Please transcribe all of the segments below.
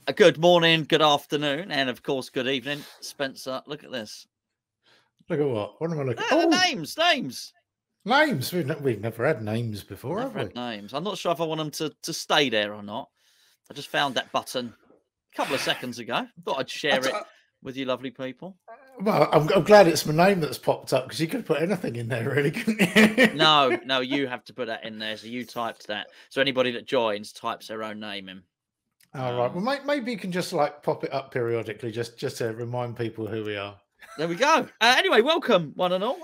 A good morning, good afternoon, and of course, good evening, Spencer. Look at this. Look at what? What am I looking at? The Oh, names. names. We've never had names before, have Never we? had names. I'm not sure if I want them to stay there or not. I just found that button a couple of seconds ago. Thought I'd share it with you, lovely people. Well, I'm glad it's my name that's popped up because you could have put anything in there, really, couldn't you? No, you have to put that in there. So you typed that. So anybody that joins types their own name in. All right. Well, maybe you can just like pop it up periodically, just to remind people who we are. There we go. Anyway, welcome one and all.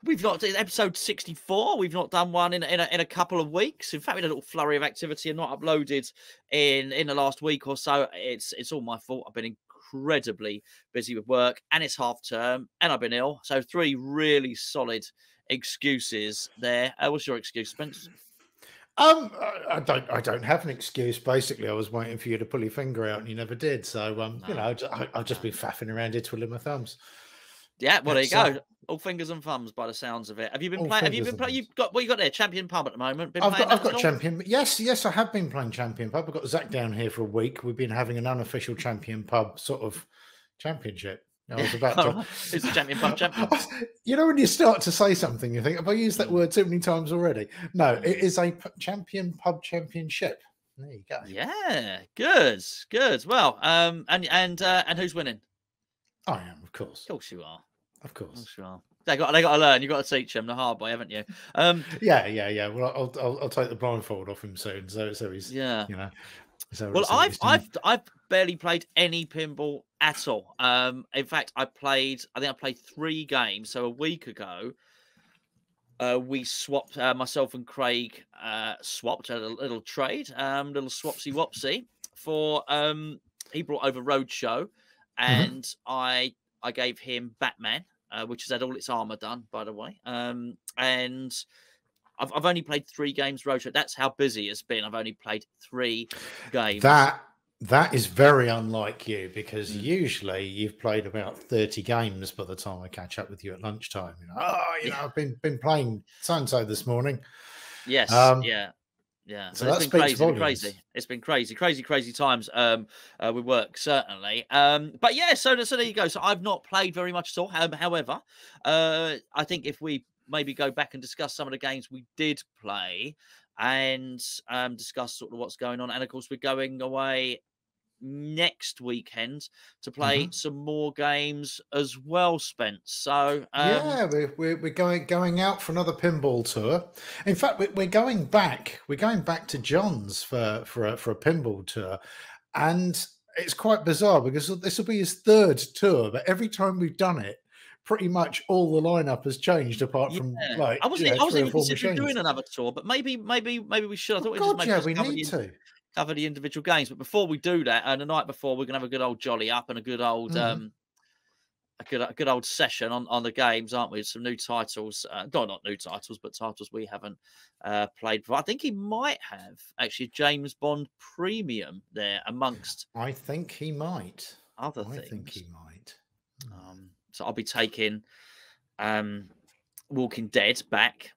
We've not episode 64. We've not done one in a couple of weeks. In fact, we had a little flurry of activity and not uploaded in the last week or so. It's all my fault. I've been incredibly busy with work, and it's half term, and I've been ill. So 3 really solid excuses there. What's your excuse, Spence? I don't have an excuse. Basically, I was waiting for you to pull your finger out, and you never did. So, I've just been faffing around here, twiddling my thumbs. Yeah, well, there you go. All fingers and thumbs, by the sounds of it. Have you been playing? Have you been playing? You've got what you got there? Champion Pub at the moment. I've got Champion. Yes, I have been playing Champion Pub. I've got Zach down here for a week. We've been having an unofficial Champion Pub sort of championship. I was about to. It's the Champion Pub champion. You know, when you start to say something, you think, have I used that word too many times already? No, it is a Champion Pub championship. There you go. Yeah, good. Well, and who's winning? I am, of course. Of course you are. Of course. You are. They got to learn. You got to teach them the hard way, haven't you? Yeah. Well, I'll take the blindfold off him soon. So he's you know. So well, I've barely played any pinball at all. In fact, I played 3 games. So a week ago, we swapped. Myself and Craig swapped a little trade, little swapsy wopsy for. He brought over Roadshow, and I gave him Batman, which has had all its armor done, by the way. And I've only played 3 games Roadshow. That's how busy it's been. I've only played 3 games. That is very unlike you, because usually you've played about 30 games by the time I catch up with you at lunchtime. I've been playing so-and-so this morning. Yes, yeah. So it's been crazy. It's been crazy times with work, certainly. But yeah, so there you go. So I've not played very much at all. However, I think if we maybe go back and discuss some of the games we did play and discuss sort of what's going on. And of course, we're going away next weekend to play some more games as well, Spence. So yeah, we're going out for another pinball tour. In fact, we're going back to John's for a pinball tour, and it's quite bizarre because this will be his 3rd tour, but every time we've done it, pretty much all the lineup has changed apart from like. I wasn't even considering doing another tour, but maybe we should. I thought we need to cover the individual games. But before we do that, and the night before, we're gonna have a good old jolly up and a good old a good old session on the games, aren't we? Some new titles, not new titles, but titles we haven't played before. I think he might have actually James Bond Premium there amongst. I think he might. Other things. I think he might. So I'll be taking Walking Dead back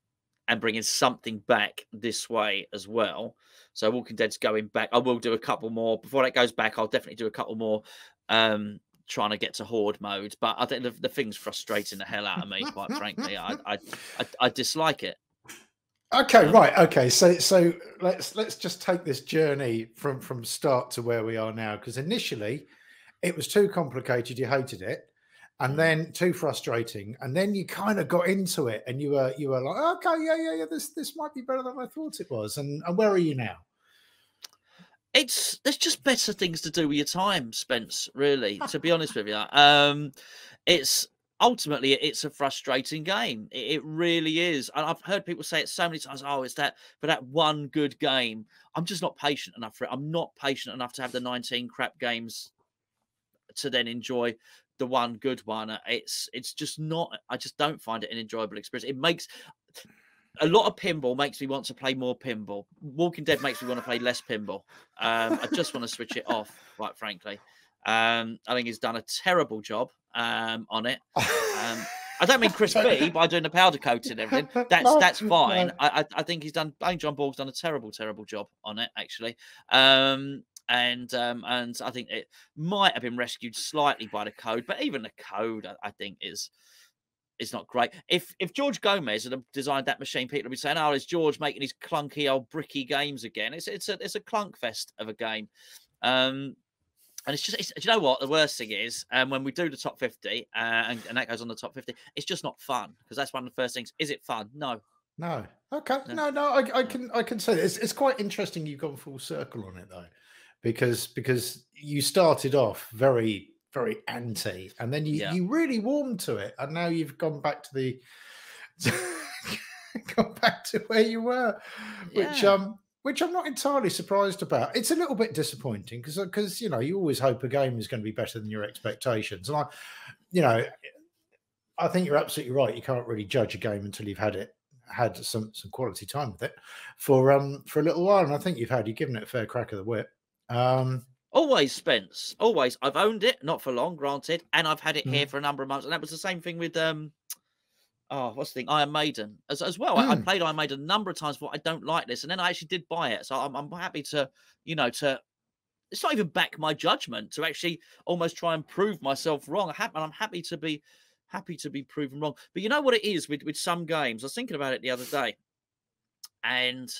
and bringing something back this way as well. So Walking Dead's going back. I will do a couple more. Before that goes back, I'll definitely do a couple more trying to get to Horde mode. But I think the thing's frustrating the hell out of me, quite frankly. I dislike it. Okay, right. Okay, so let's just take this journey from start to where we are now, because initially it was too complicated. You hated it. And then too frustrating, and then you kind of got into it, and you were like, okay, yeah, this might be better than I thought it was. And where are you now? There's just better things to do with your time, Spence. Really, to be honest with you, it's ultimately a frustrating game. It really is. And I've heard people say it so many times. Oh, it's that for that one good game. I'm just not patient enough for it. I'm not patient enough to have the 19 crap games to then enjoy the one good one. It's just not. I just don't find it an enjoyable experience. It makes a lot of pinball makes me want to play more pinball. Walking Dead makes me want to play less pinball. I just want to switch it off, quite frankly. I think he's done a terrible job on it. I don't mean Chris B by doing the powder coating and everything. That's fine. I think he's done. I think John Ball's done a terrible job on it, actually. And and I think it might have been rescued slightly by the code, but even the code, I think, is not great. If George Gomez had designed that machine, people would be saying, "Oh, is George making his clunky old bricky games again?" It's a clunk fest of a game. And it's just, do you know what the worst thing is? When we do the top 50, and that goes on the top 50, it's just not fun, because that's one of the first things. Is it fun? No. No. Okay. No. I can say that. It's quite interesting. You've gone full circle on it though, because you started off very anti, and then you really warmed to it, and now you've gone back to the gone back to where you were, which I'm not entirely surprised about. It's a little bit disappointing because you always hope a game is going to be better than your expectations, and I think you're absolutely right. You can't really judge a game until you've had some quality time with it for a little while, and I think you've given it a fair crack of the whip. Always, Spence. Always. I've owned it, not for long, granted, and I've had it here for a number of months, and that was the same thing with what's the thing? Iron Maiden as well. I played Iron Maiden a number of times, but I don't like this, and then I actually did buy it, so I'm happy to it's not even back my judgment, to actually almost try and prove myself wrong. I'm happy to be proven wrong. But you know what it is with some games? I was thinking about it the other day, and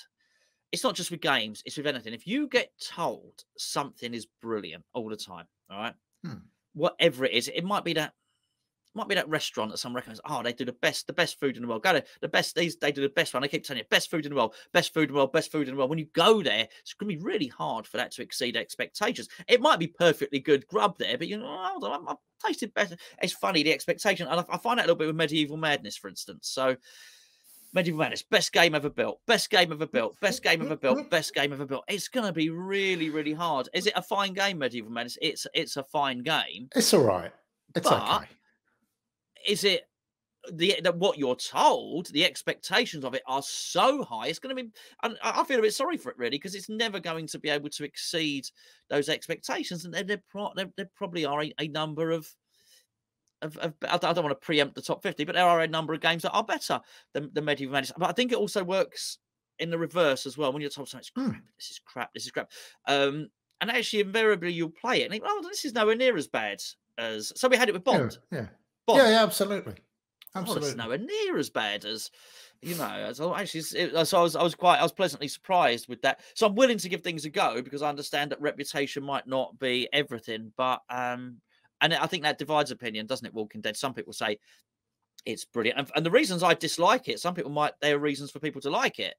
it's not just with games, it's with anything. If you get told something is brilliant all the time, all right, whatever it is, it might be that restaurant that someone recommends. Oh, they do the best food in the world. Go to the best. They do the best one. They keep telling you best food in the world, best food in the world, best food in the world. When you go there, it's going to be really hard for that to exceed expectations. It might be perfectly good grub there, but hold on, I've tasted better. It's funny, the expectation, and I find that a little bit with Medieval Madness, for instance. So Medieval Madness, best game ever built, best game ever built, best game ever built, best game ever built. It's going to be really, really hard. Is it a fine game, Medieval Madness? It's a fine game. It's all right. It's okay. Is it what you're told? The expectations of it are so high. It's going to be. I feel a bit sorry for it, really, because it's never going to be able to exceed those expectations. And there probably are a number of. I don't want to preempt the top 50, but there are a number of games that are better than the Medieval Madness. But I think it also works in the reverse as well. When you're told something, this is crap. And actually, invariably, you'll play it and think, oh, this is nowhere near as bad as. So we had it with Bond. Yeah. Bond. Yeah, absolutely. Absolutely. It's nowhere near as bad as, So actually, so I was pleasantly surprised with that. So I'm willing to give things a go, because I understand that reputation might not be everything, but and I think that divides opinion, doesn't it? Walking Dead. Some people say it's brilliant, and the reasons I dislike it, some people might. There are reasons for people to like it.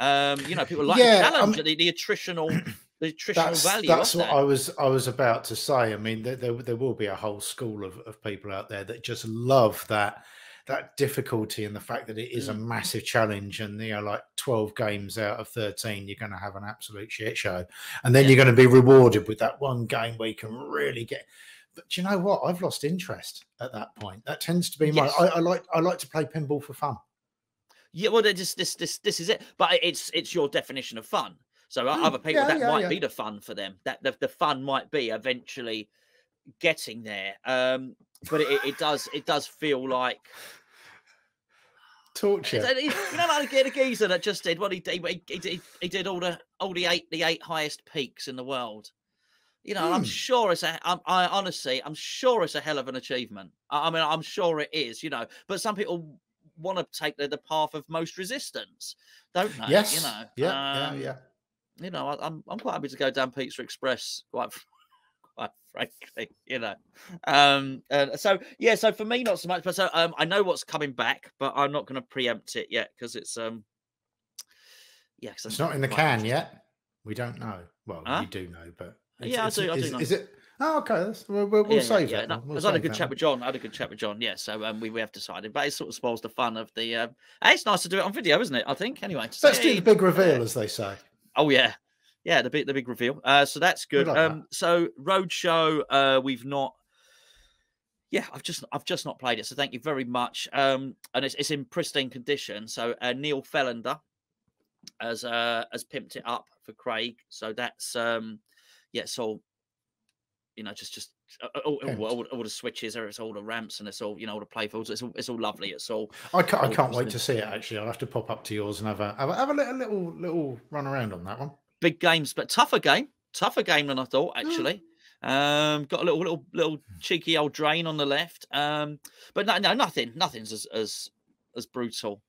People like the challenge, the attritional. The attritional value. That's what I was about to say. I mean, there will be a whole school of people out there that just love that difficulty, and the fact that it is a massive challenge, and like 12 games out of 13, you're going to have an absolute shit show, and then you're going to be rewarded with that one game where you can really get. But do you know what? I've lost interest at that point. That tends to be my. I like to play pinball for fun. Yeah, well, this is it. But it's your definition of fun. So other people, that might be the fun for them. That the fun might be eventually getting there. But it does feel like torture. Like the geezer that just did what he did. He did all the eight highest peaks in the world. I'm sure I'm sure it's a hell of an achievement. I mean, I'm sure it is. But some people want to take the path of most resistance, don't they? Yes. Yeah. I'm quite happy to go down Pizza Express, quite frankly, So for me, not so much. But so I know what's coming back, but I'm not going to preempt it yet, because it's it's not in the can yet. We don't know. Well, you do know, but I do know. Is it? Oh, okay. We'll save that. No, I had a good chat with John. Yeah, so we have decided, but it sort of spoils the fun of the. It's nice to do it on video, isn't it? I think. Anyway, let's do the big reveal, as they say. Oh yeah, the big reveal. So that's good. So Roadshow, we've not. Yeah, I've just not played it. So thank you very much. And it's in pristine condition. So Neil Fellender has pimped it up for Craig. So that's it's all. Just all the switches, it's all the ramps, and it's all all the playfields. It's all lovely. It's all. I can't wait to see it. Actually, I'll have to pop up to yours and have a little run around on that one. Big games, but tougher game. tougher game than I thought, actually. Got a little cheeky old drain on the left. But no, nothing's as brutal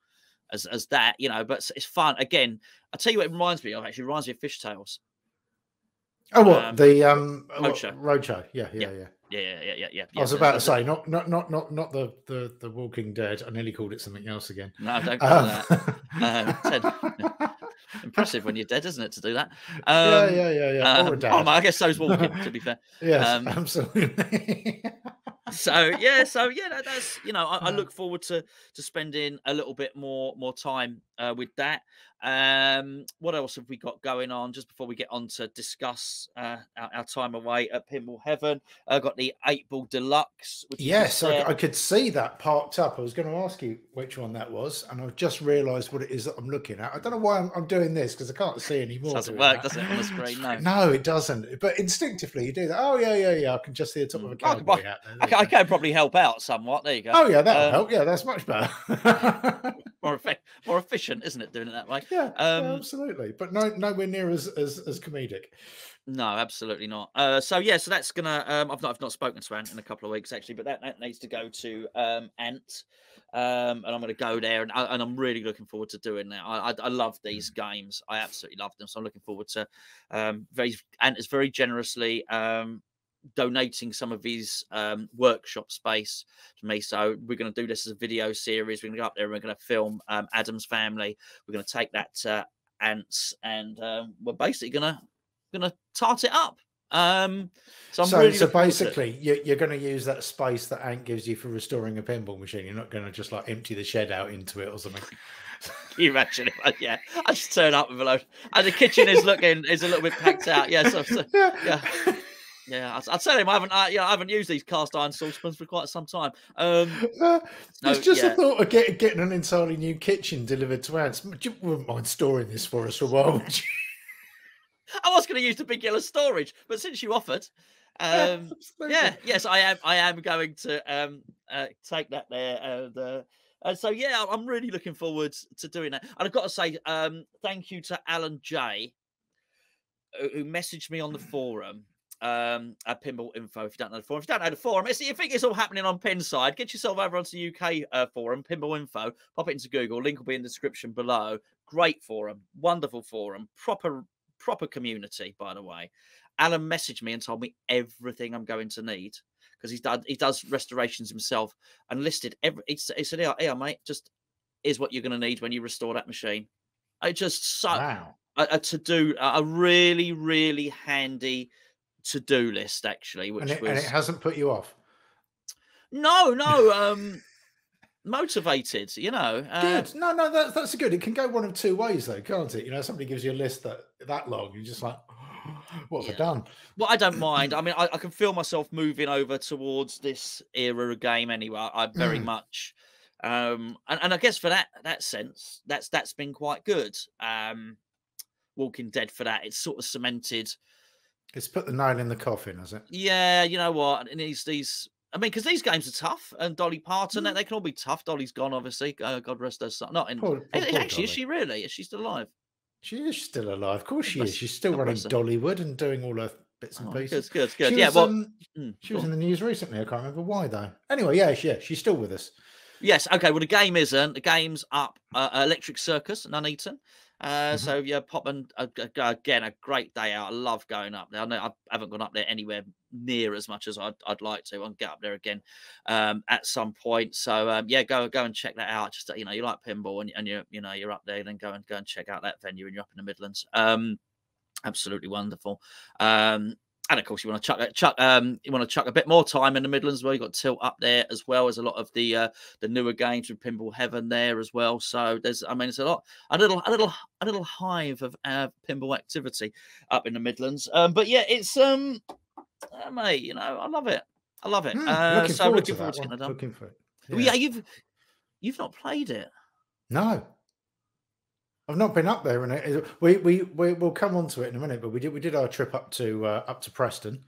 as that, you know. But it's fun. Again, I tell you what, it reminds me of. Actually, it reminds me of Fishtails. Oh, what the Roadshow? Roadshow? Yeah. Yeah. I was about to say not the Walking Dead. I nearly called it something else again. No, don't call that. Ted, impressive when you're dead, isn't it, to do that? Yeah. Or a dad. I guess so's Walking, to be fair. Yes, absolutely. So that's, you know, I look forward to spending a little bit more time with that. What else have we got going on just before we get on to discuss our time away at Pinball Heaven? I got the 8-ball deluxe. Yes, I could see that parked up. I was going to ask you which one that was, and I've just realised what it is that I'm looking at. I don't know why I'm doing this because I can't see anymore. It doesn't work, does it, on the screen? No, it doesn't. But instinctively, you do that. Oh yeah. I can just see the top of a cowboy hat. I can probably help out somewhat. There you go. Oh yeah, that'll help. Yeah, that's much better. more efficient, isn't it, doing it that way? Yeah, absolutely. But nowhere near as comedic. No, absolutely not. So that's gonna. I've not spoken to Ant in a couple of weeks actually, but that needs to go to Ant, and I'm going to go there, and I'm really looking forward to doing that. I love these games. I absolutely love them, so I'm looking forward to. Ant is very generously donating some of his workshop space to me, so we're going to do this as a video series. We're going to go up there and we're going to film Adam's family. We're going to take that to Ant's, and we're basically gonna tart it up. So basically you're going to use that space that Ant gives you for restoring a pinball machine. You're not going to just like empty the shed out into it or something. Can you imagine it? Yeah, I just turn up with a load, and the kitchen is a little bit packed out. Yeah, yeah. I'll tell him I haven't used these cast iron saucepans for quite some time. It's just a thought of getting an entirely new kitchen delivered to Ants. You wouldn't mind storing this for us for a while, would you? I was going to use the big yellow storage, but since you offered, yes, I am going to take that there, and so I'm really looking forward to doing that. And I've got to say, thank you to Alan J, who messaged me on the forum. At Pinball Info. If you don't know the forum, you think it's all happening on Pinside, get yourself over onto the UK forum, Pinball Info, pop it into Google, link will be in the description below. Great forum, wonderful forum, proper community, by the way. Alan messaged me and told me everything I'm going to need, because he does restorations himself, and listed he said, here mate, just is what you're going to need when you restore that machine. I just to do a really, really handy to-do list, actually, and it hasn't put you off. No, motivated, you know. Good. No, that's good. It can go one of two ways, though, can't it? You know, somebody gives you a list that long, you're just like, what have I done? Well, I don't mind. I mean, I can feel myself moving over towards this era of game anyway. I very much, and I guess for that sense, that's been quite good. Walking Dead for that, it's sort of cemented. It's put the nail in the coffin, has it? Yeah, you know what? And these. I mean, because these games are tough, and Dolly Parton, they can all be tough. Dolly's gone, obviously. God rest her soul. Not in. Actually, is she really? Is she still alive? She is still alive. Of course she is. She's still running Dollywood and doing all her bits and pieces. Good. She was in the news recently. I can't remember why, though. Anyway, yeah, she's still with us. Yes. Okay. Well, the game isn't. The game's up. Electric Circus, Nuneaton. So pop and again, a great day out. I love going up there. I know I haven't gone up there anywhere near as much as I'd like to. I'll get up there again at some point. So go and check that out. Just you like pinball and you're up there, then go and check out that venue, and you're up in the Midlands. Absolutely wonderful. And of course, you want to chuck a bit more time in the Midlands. Well, you've got Tilt up there as well as a lot of the newer games with Pinball Heaven there as well. So it's a little hive of pinball activity up in the Midlands. But yeah, it's mate, I love it. Looking forward to getting it done. Looking for it. Yeah, you've not played it. No. I've not been up there, and we'll come on to it in a minute. But we did our trip up to Preston,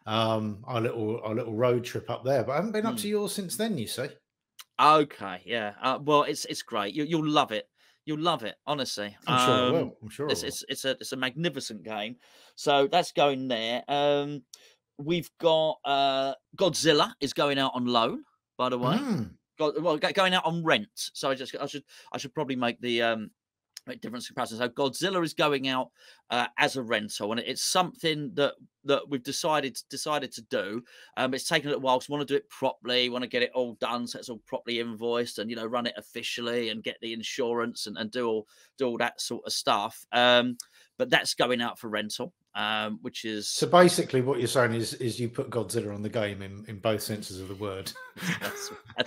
our little road trip up there. But I haven't been up to yours since then. You see? Okay, yeah. Well, it's great. You'll love it. You'll love it, honestly. I'm sure I will. I'm sure I It's will. it's a magnificent game. So that's going there. We've got Godzilla is going out on loan, by the way. Mm. Going out on rent. So I should probably make the make different comparisons. So Godzilla is going out as a rental, and it's something that we've decided to do. It's taken a little while because we want to do it properly, want to get it all done so it's all properly invoiced, and run it officially and get the insurance and do all that sort of stuff. But that's going out for rental. Which is So basically what you're saying is you put Godzilla on the game in both senses of the word. that's right.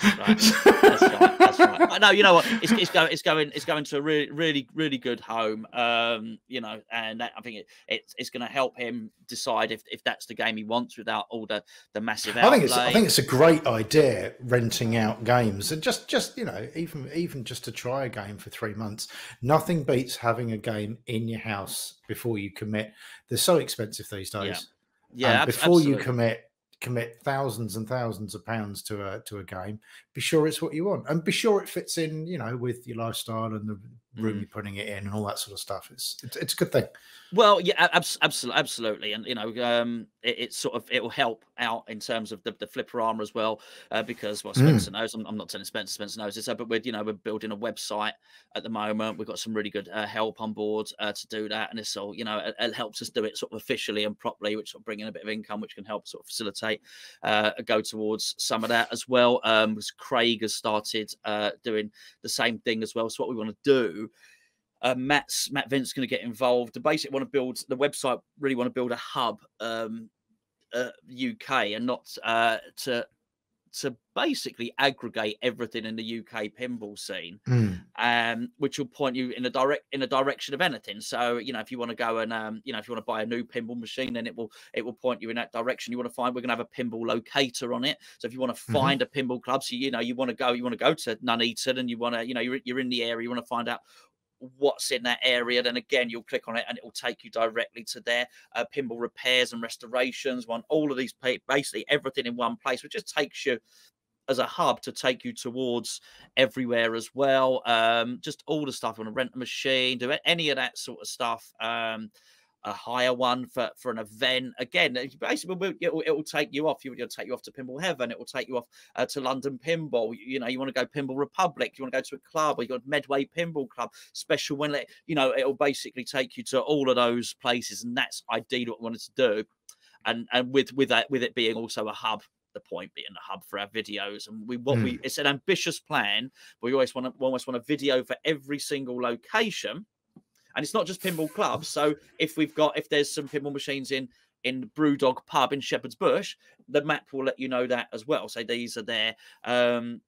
That's right. But no, you know what? It's going to a really good home. And that, I think it's going to help him decide if that's the game he wants without all the massive outlay. I think it's a great idea, renting out games, and just even just to try a game for 3 months. Nothing beats having a game in your house before you commit. They're so expensive these days. Yeah. Before absolutely. you commit thousands and thousands of pounds to a game, be sure it's what you want, and be sure it fits in, with your lifestyle and the room you're putting it in and all that sort of stuff. It's a good thing. Well, yeah, absolutely, and it will help out in terms of the flipper armor as well, because Spencer knows. I'm not telling Spencer. Spencer knows this, but we're building a website at the moment. We've got some really good help on board to do that, and it's all it helps us do it sort of officially and properly, which will bring in a bit of income, which can help sort of facilitate go towards some of that as well. Because Craig has started doing the same thing as well. So what we want to do. Matt Vince going to get involved. The basic want to build the website. Really want to build a hub, UK, and not to basically aggregate everything in the UK pinball scene, which will point you in a direction of anything. So if you want to go and if you want to buy a new pinball machine, then it will point you in that direction. You want to find, we're going to have a pinball locator on it. So if you want to find a pinball club, so you want to go to Nuneaton, and you want to you're in the area, you want to find out what's in that area, then again you'll click on it and it will take you directly to their pinball repairs and restorations. Want all of these, basically everything in one place, which just takes you as a hub to take you towards everywhere as well. Just all the stuff. You want to rent a machine, do any of that sort of stuff. A hire one for an event. Again, basically it will take you off. It'll take you off to Pinball Heaven. It will take you off to London Pinball. You want to go Pinball Republic. You want to go to a club, or you got Medway Pinball Club special. When it'll basically take you to all of those places, and that's ideally what we wanted to do. And with it being also a hub. The point being a hub for our videos, and it's an ambitious plan. But we almost want a video for every single location. And it's not just pinball clubs. So if there's some pinball machines in Brewdog Pub in Shepherd's Bush, the map will let you know that as well. So these are there. And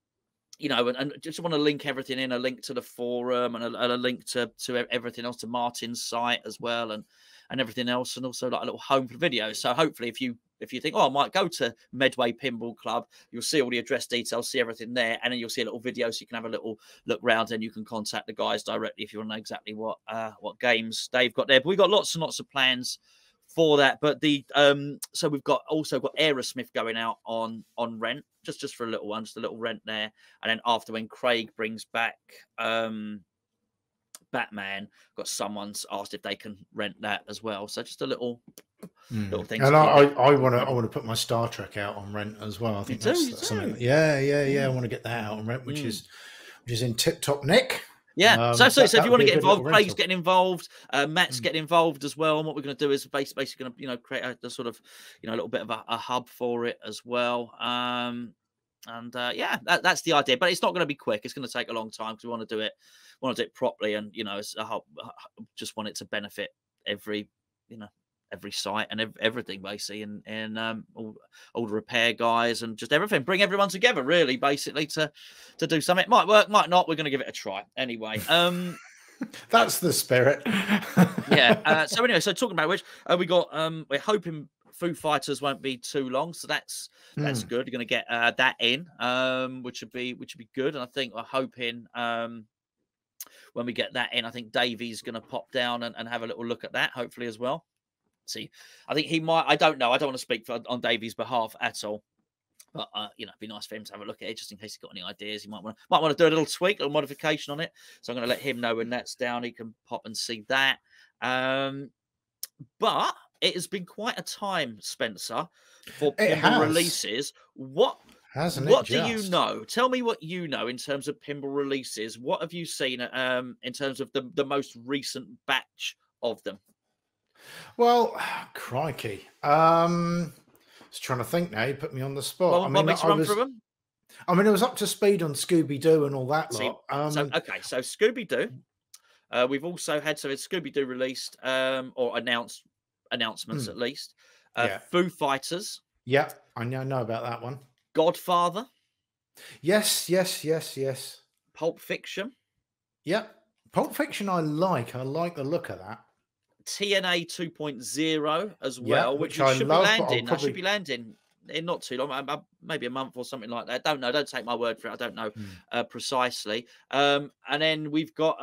just want to link everything in, a link to the forum and a link to everything else, to Martin's site as well, and everything else, and also like a little home for videos. So hopefully if you think, I might go to Medway Pinball Club, you'll see all the address details, see everything there, and then you'll see a little video, so you can have a little look round, and you can contact the guys directly if you want to know exactly what games they've got there. But we've got lots and lots of plans for that. But so we've also got Aerosmith going out on rent, just for a little one, just a little rent there. And then after, when Craig brings back Batman, got someone's asked if they can rent that as well. So just a little thing. And I want to put my Star Trek out on rent as well. I think that's something. Yeah. I want to get that out on rent, which is in tip-top nick. Yeah. So if you want to get involved, Craig's getting involved, Matt's getting involved as well. And what we're going to do is basically going to create a sort of a little bit of a hub for it as well. That's the idea. But it's not going to be quick. It's going to take a long time because we want to do it properly, and it's just want it to benefit every site and everything basically, and all the repair guys and just everything. Bring everyone together really, basically to do something. Might work, might not. We're going to give it a try anyway. That's the spirit. Yeah. So anyway, talking about which, we got we're hoping Foo Fighters won't be too long, so that's good. You're going to get that in, which would be good. And I think we're hoping when we get that in, I think Davey's going to pop down and have a little look at that, hopefully as well. See, I think he might. I don't know. I don't want to speak on Davey's behalf at all. But you know, it'd be nice for him to have a look at it just in case he's got any ideas. He might want to do a little tweak, a little modification on it. So I'm going to let him know when that's down. He can pop and see that. But it has been quite a time, Spencer, for pinball releases. What do you know? Tell me what you know in terms of pinball releases. What have you seen in terms of the most recent batch of them? Well, crikey. I was trying to think now. You put me on the spot. Well, I mean, I was up to speed on Scooby-Doo and all that lot. So Scooby-Doo. We've also had Scooby-Doo released or announcements at least. Foo Fighters. Yeah, I know about that one. Godfather. Yes. Pulp Fiction. Yeah, Pulp Fiction. I like the look of that. TNA 2.0 as well, which I should love, be landing. I should be landing in not too long, maybe a month or something like that. Don't know. Don't take my word for it. I don't know precisely. And then we've got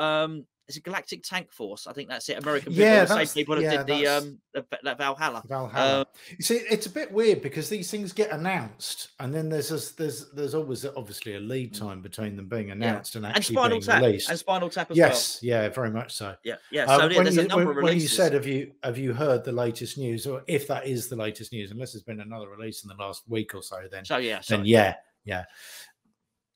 is it Galactic Tank Force? I think that's it. American Pinball. The same people that did the Valhalla. You see, it's a bit weird because these things get announced, and then there's always obviously a lead time between them being announced and actually being released. And Spinal Tap as well. Yes, yeah, very much so. Yeah. So there's a number of releases. When you said, have you heard the latest news, or if that is the latest news, unless there's been another release in the last week or so, then yeah.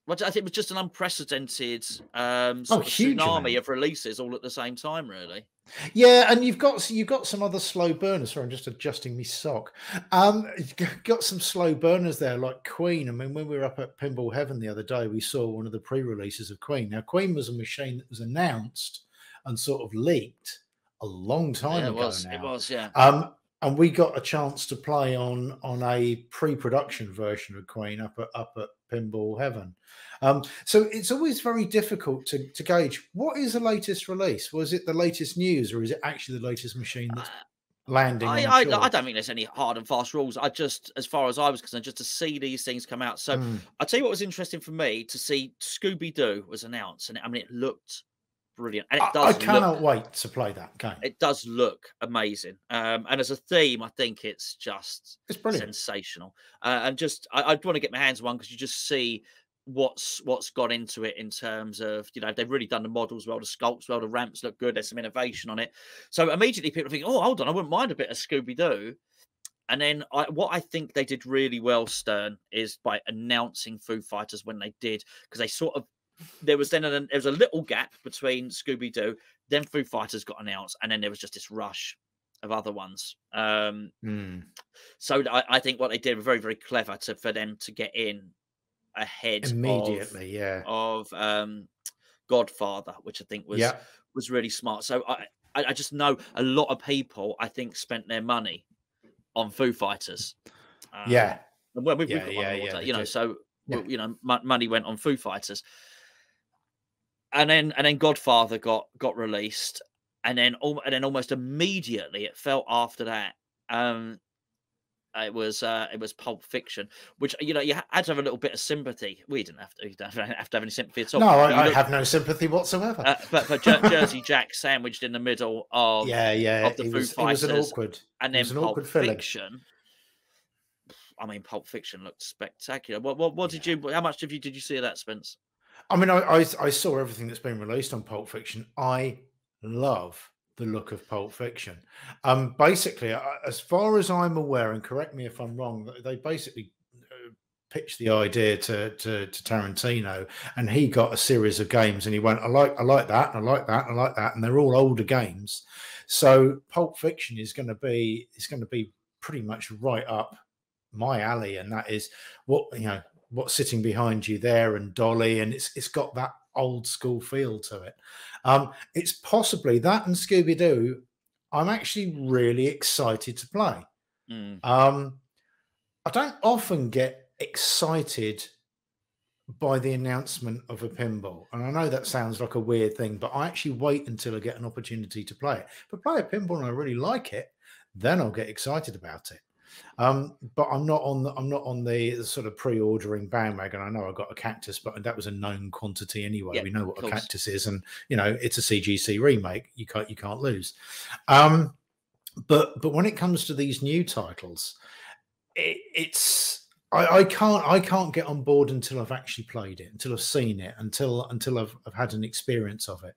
Well, I think it was just an unprecedented tsunami of releases all at the same time, really. Yeah, and you've got some other slow burners. Sorry, I'm just adjusting my sock. You've got some slow burners there, like Queen. I mean, when we were up at Pinball Heaven the other day, we saw one of the pre-releases of Queen. Now, Queen was a machine that was announced and sort of leaked a long time ago. It was, yeah. And we got a chance to play on a pre-production version of Queen up at Pinball Heaven. So it's always very difficult to gauge what is the latest release. Was it the latest news, or is it actually the latest machine that's landing? I don't think there's any hard and fast rules. I just, as far as I was concerned, just to see these things come out. So I'll tell you what was interesting for me to see. Scooby-Doo was announced, and I mean, it looked brilliant, and it does. I cannot wait to play that game. It does look amazing, and as a theme, I think it's brilliant, sensational. And just I'd want to get my hands on one because you just see what's gone into it in terms of, you know, they've really done the models well, the sculpts well, the ramps look good. There's some innovation on it. So immediately people think, oh, hold on, I wouldn't mind a bit of Scooby-Doo. And then what I think they did really well, Stern, is by announcing Foo Fighters when they did, because they sort of. There was a little gap between Scooby-Doo, then Foo Fighters got announced, and then there was just this rush of other ones. So I think what they did was very, very clever for them to get in ahead immediately, of Godfather, which I think was really smart. So I just know a lot of people, I think, spent their money on Foo Fighters. And well, we've got one more, you know, so you know, money went on Foo Fighters. And then Godfather got released, and then almost immedately it felt after that. It was Pulp Fiction, which, you know, you had to have a little bit of sympathy. We didn't have to. You don't have to have any sympathy at all. No, I have no sympathy whatsoever. But Jersey Jack sandwiched in the middle of of the Foo Fighters, it was an awkward Fiction. I mean, Pulp Fiction looked spectacular. What did you? How much did you see of that, Spence? I mean, I saw everything that's been released on Pulp Fiction. I love the look of Pulp Fiction. Basically, as far as I'm aware, and correct me if I'm wrong, they basically pitched the idea to Tarantino, and he got a series of games, and he went, I like that, I like that, I like that, and they're all older games. So Pulp Fiction is going to be pretty much right up my alley, and that is what's sitting behind you there, and Dolly, and it's got that old school feel to it. It's possibly that and Scooby-Doo I'm actually really excited to play. I don't often get excited by the announcement of a pinball, and I know that sounds like a weird thing, but I actually wait until I get an opportunity to play it. If I play a pinball and I really like it, then I'll get excited about it. But I'm not on the sort of pre-ordering bandwagon. I know I got a Cactus, but that was a known quantity anyway. We know what a Cactus is, and you know it's a CGC remake. You can't lose. But when it comes to these new titles, I can't get on board until I've actually played it, until I've seen it, until I've had an experience of it.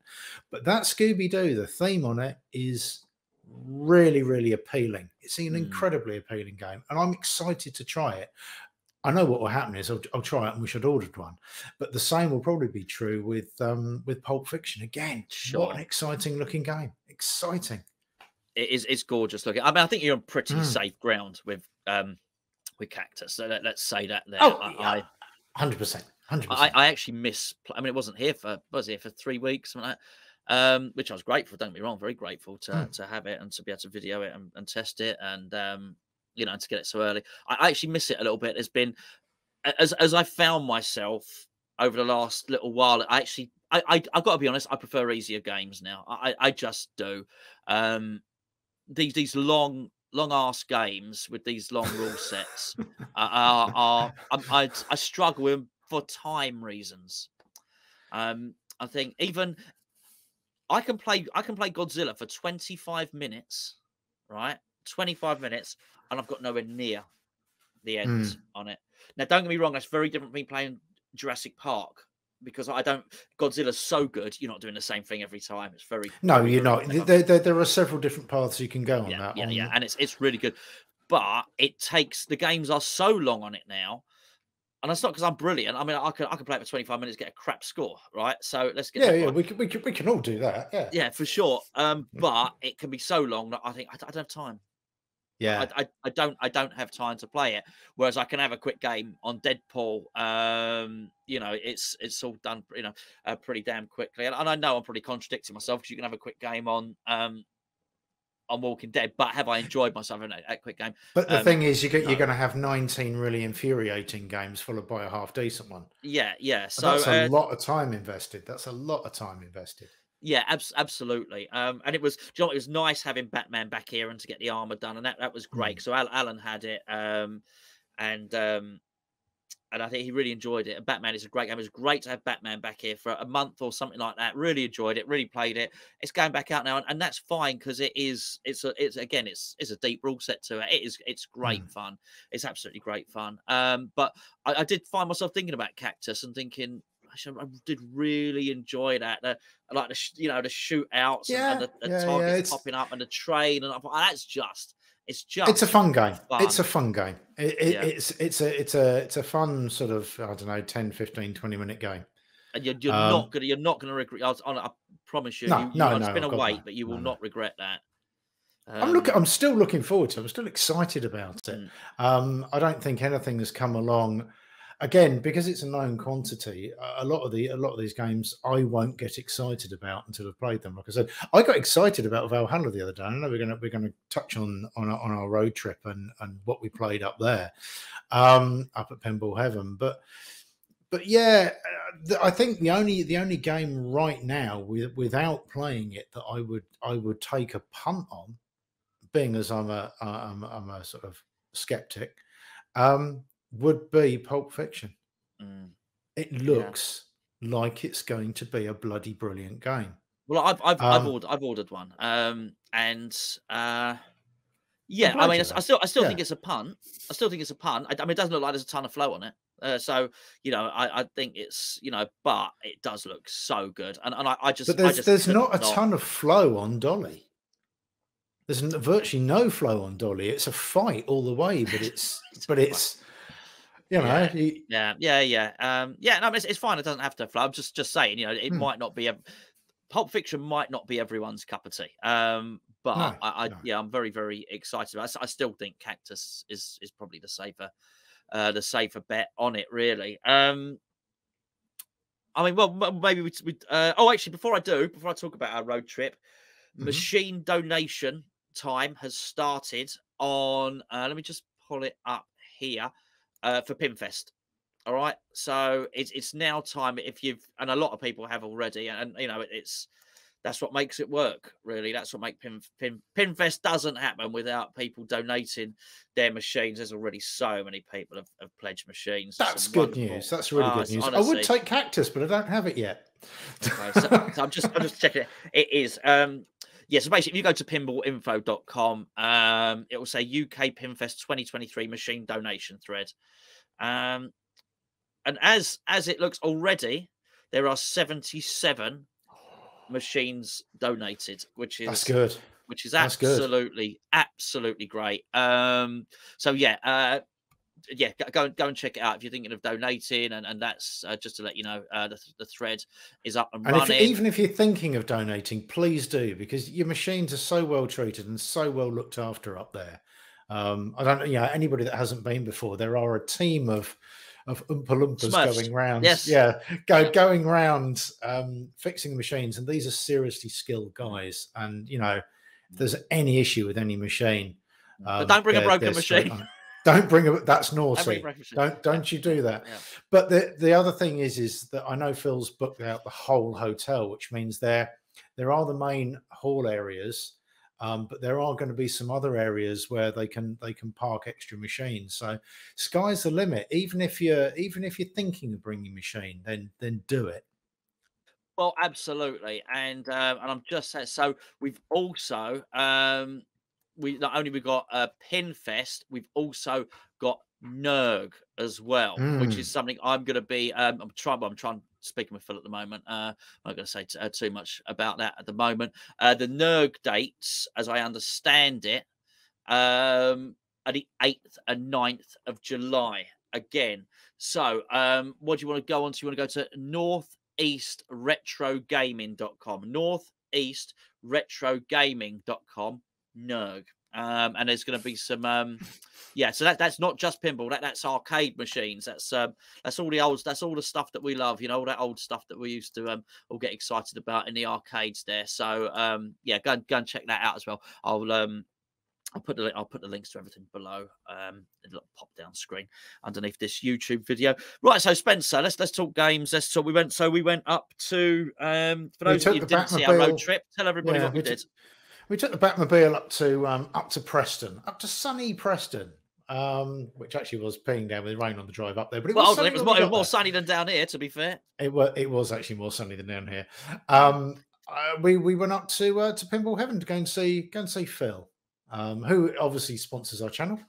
But that Scooby Doo, the theme on it is really, really appealing. It's an incredibly appealing game, and I'm excited to try it. I know what will happen is I'll try it and wish I'd ordered one, but the same will probably be true with Pulp Fiction again. Sure. What an exciting looking game! Exciting. It's gorgeous looking. I mean, I think you're on pretty safe ground with Cactus. So let's say that there. Oh, 100%. 100%. I actually I mean, it wasn't here for 3 weeks, something like that, which I was grateful. Don't get me wrong, very grateful to have it and to be able to video it and test it, and you know, to get it so early. I actually miss it a little bit. There's been as I found myself over the last little while. I've got to be honest. I prefer easier games now. I just do. These long ass games with these long rule sets I struggle with for time reasons. I think even I can play Godzilla for 25 minutes, right? 25 minutes, and I've got nowhere near the end on it. Now, don't get me wrong, that's very different from me playing Jurassic Park, because Godzilla's so good, you're not doing the same thing every time. It's very you're not. There are several different paths you can go on that. Yeah, and it's really good. But the games are so long on it now, and it's not because I'm brilliant. I mean, I can play it for 25 minutes, get a crap score, right? So let's get we can all do that. Yeah, for sure. But it can be so long that I think I don't have time. Yeah, I don't have time to play it. Whereas I can have a quick game on Deadpool. You know, it's all done, you know, pretty damn quickly. And I know I'm probably contradicting myself, because you can have a quick game on Walking Dead. But have I enjoyed myself in a quick game? But the thing is, you're going to have 19 really infuriating games followed by a half decent one. Yeah. So that's a lot of time invested. Yeah, absolutely. And it was, you know, it was nice having Batman back here and to get the armor done, and that was great. So Alan had it, and I think he really enjoyed it. And Batman is a great game. It was great to have Batman back here for a month or something like that. Really enjoyed it. Really played it. It's going back out now, and that's fine, because it's a deep rule set to it. It's great fun. It's absolutely great fun. But I did find myself thinking about Cactus and thinking, I did really enjoy that. The shootouts and the targets popping up and the train, and it's a fun game. Fun. It's a fun game. It's a fun sort of, I don't know, 10, 15, 20-minute game. And you're not gonna regret. I promise you. It's been a wait, but you will not regret that. I'm still looking forward to it. I'm still excited about it. I don't think anything has come along. Again, because it's a known quantity, a lot of these games I won't get excited about until I've played them. Like I said, I got excited about Valhalla the other day. I know we're going to touch on our road trip and what we played up there, up at Pinball Heaven. But yeah, I think the only game right now without playing it that I would take a punt on, being as I'm a sort of skeptic, would be Pulp Fiction. It looks like it's going to be a bloody brilliant game. Well, I've ordered one, and I mean, I still think it's a punt. I still think it's a punt. I mean, it doesn't look like there's a ton of flow on it. So you know, I think it's, you know, but it does look so good, and there's not a ton of flow on Dolly. There's virtually no flow on Dolly. It's a fight all the way, but it's you know, no, it's fine. It doesn't have to flow. I'm just saying, you know, it might not be Pulp Fiction might not be everyone's cup of tea. But I'm very, very excited about it. I still think Cactus is probably the safer bet on it, really. I mean, well, maybe we actually, before I talk about our road trip, machine donation time has started on, let me just pull it up here, for Pinfest. All right, so it's now time, and a lot of people have already, and you know, that's what makes it work, really. That's what makes Pinfest doesn't happen without people donating their machines. There's already so many people have pledged machines. That's good news. That's really good news. Honestly, I would take Cactus, but I don't have it yet. Okay, so I'm just checking it. It is. So basically, if you go to pinballinfo.com, it will say UK Pinfest 2023 machine donation thread. And as it looks already, there are 77 machines donated, which That's is good. That's good. absolutely great. So yeah, yeah, go and check it out if you're thinking of donating, and that's just to let you know, the thread is up and And if running. even if you're thinking of donating, please do, because your machines are so well treated and so well looked after up there. I don't know, anybody that hasn't been before, there are a team of Oompa Loompas Smurfs, going round, yes, going round fixing the machines, and these are seriously skilled guys. And if there's any issue with any machine, but don't bring a they're broken straight machine. on it. Don't bring a that's Don't bring a naughty. broken machine. Don't you do that. Yeah. But the other thing is that I know Phil's booked out the whole hotel, which means there are the main hall areas, but there are going to be some other areas where they can park extra machines. So sky's the limit. Even if you're thinking of bringing a machine, then do it. Well, absolutely, and I'm just saying. So we've also we not only we got Pin Fest, we've also got Nerg as well, which is Mm. something I'm going to be. I'm trying speaking with Phil at the moment. I'm not going to say too much about that at the moment. The Nerg dates, as I understand it, are the 8th and 9th of July again. So, what do you want to go on to? You want to go to northeastretrogaming.com. Northeastretrogaming.com. Nerg. And there's going to be some yeah, so that's not just pinball, that's arcade machines. That's all the stuff that we love, all that old stuff that we used to all get excited about in the arcades there. So yeah, go and check that out as well. I'll put the links to everything below. A little pop down screen underneath this YouTube video. Right, so Spencer, let's talk games. Let's talk. We went up to for those of you who didn't see our road trip. Tell everybody what we did. We took the Batmobile up to Preston, up to sunny Preston, which actually was peeing down with rain on the drive up there. But it was more sunny than down here, to be fair. It was actually more sunny than down here. We went up to Pinball Heaven to go and see Phil, who obviously sponsors our channel.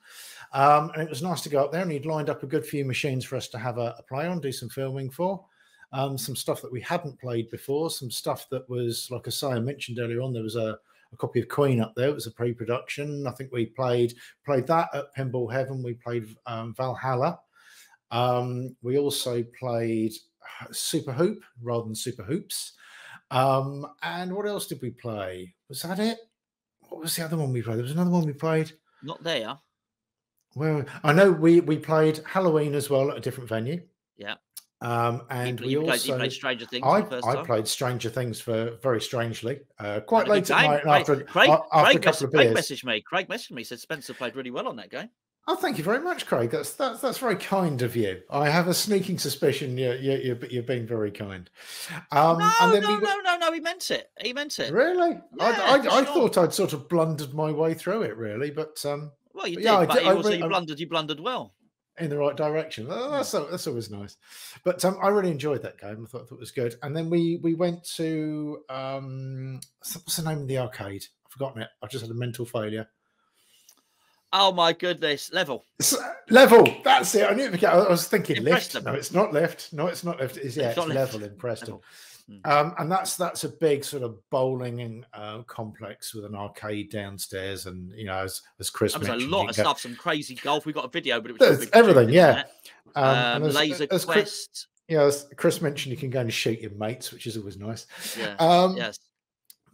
And it was nice to go up there, and he'd lined up a good few machines for us to have a play on, do some filming for. Some stuff that we hadn't played before, some stuff that was, like I say, I mentioned earlier on, there was a copy of Queen up there. It was a pre-production. I think we played that at Pinball Heaven. We played Valhalla. We also played Super Hoop rather than Super Hoops. And what else did we play? Was that it? What was the other one we played? There was another one we played. Not there. Well, I know we played Halloween as well at a different venue. Yeah. And you played Stranger Things. I played Stranger Things very strangely, quite late at night after Craig a couple of beers. Craig messaged me, said Spencer played really well on that game. Oh, thank you very much, Craig. That's very kind of you. I have a sneaking suspicion you're being very kind. No, he meant it. He meant it. Really? Yeah, I thought I'd sort of blundered my way through it, really, but well, you did. But you blundered well. In the right direction. That's always nice. But I really enjoyed that game. I thought it was good. And then we went to what's the name of the arcade? I've forgotten it. I've just had a mental failure. Oh my goodness, Level. Level. That's it. I knew it. I was thinking in Lift. Preston. No, it's not Lift. No, it's not Lift. It's Level in Preston. And that's a big sort of bowling complex with an arcade downstairs, and as Chris mentioned, a lot of stuff, some crazy golf. We got a video, but it was everything, yeah. Laser Quest. As Chris mentioned, you can go and shoot your mates, which is always nice. Yeah. Yes.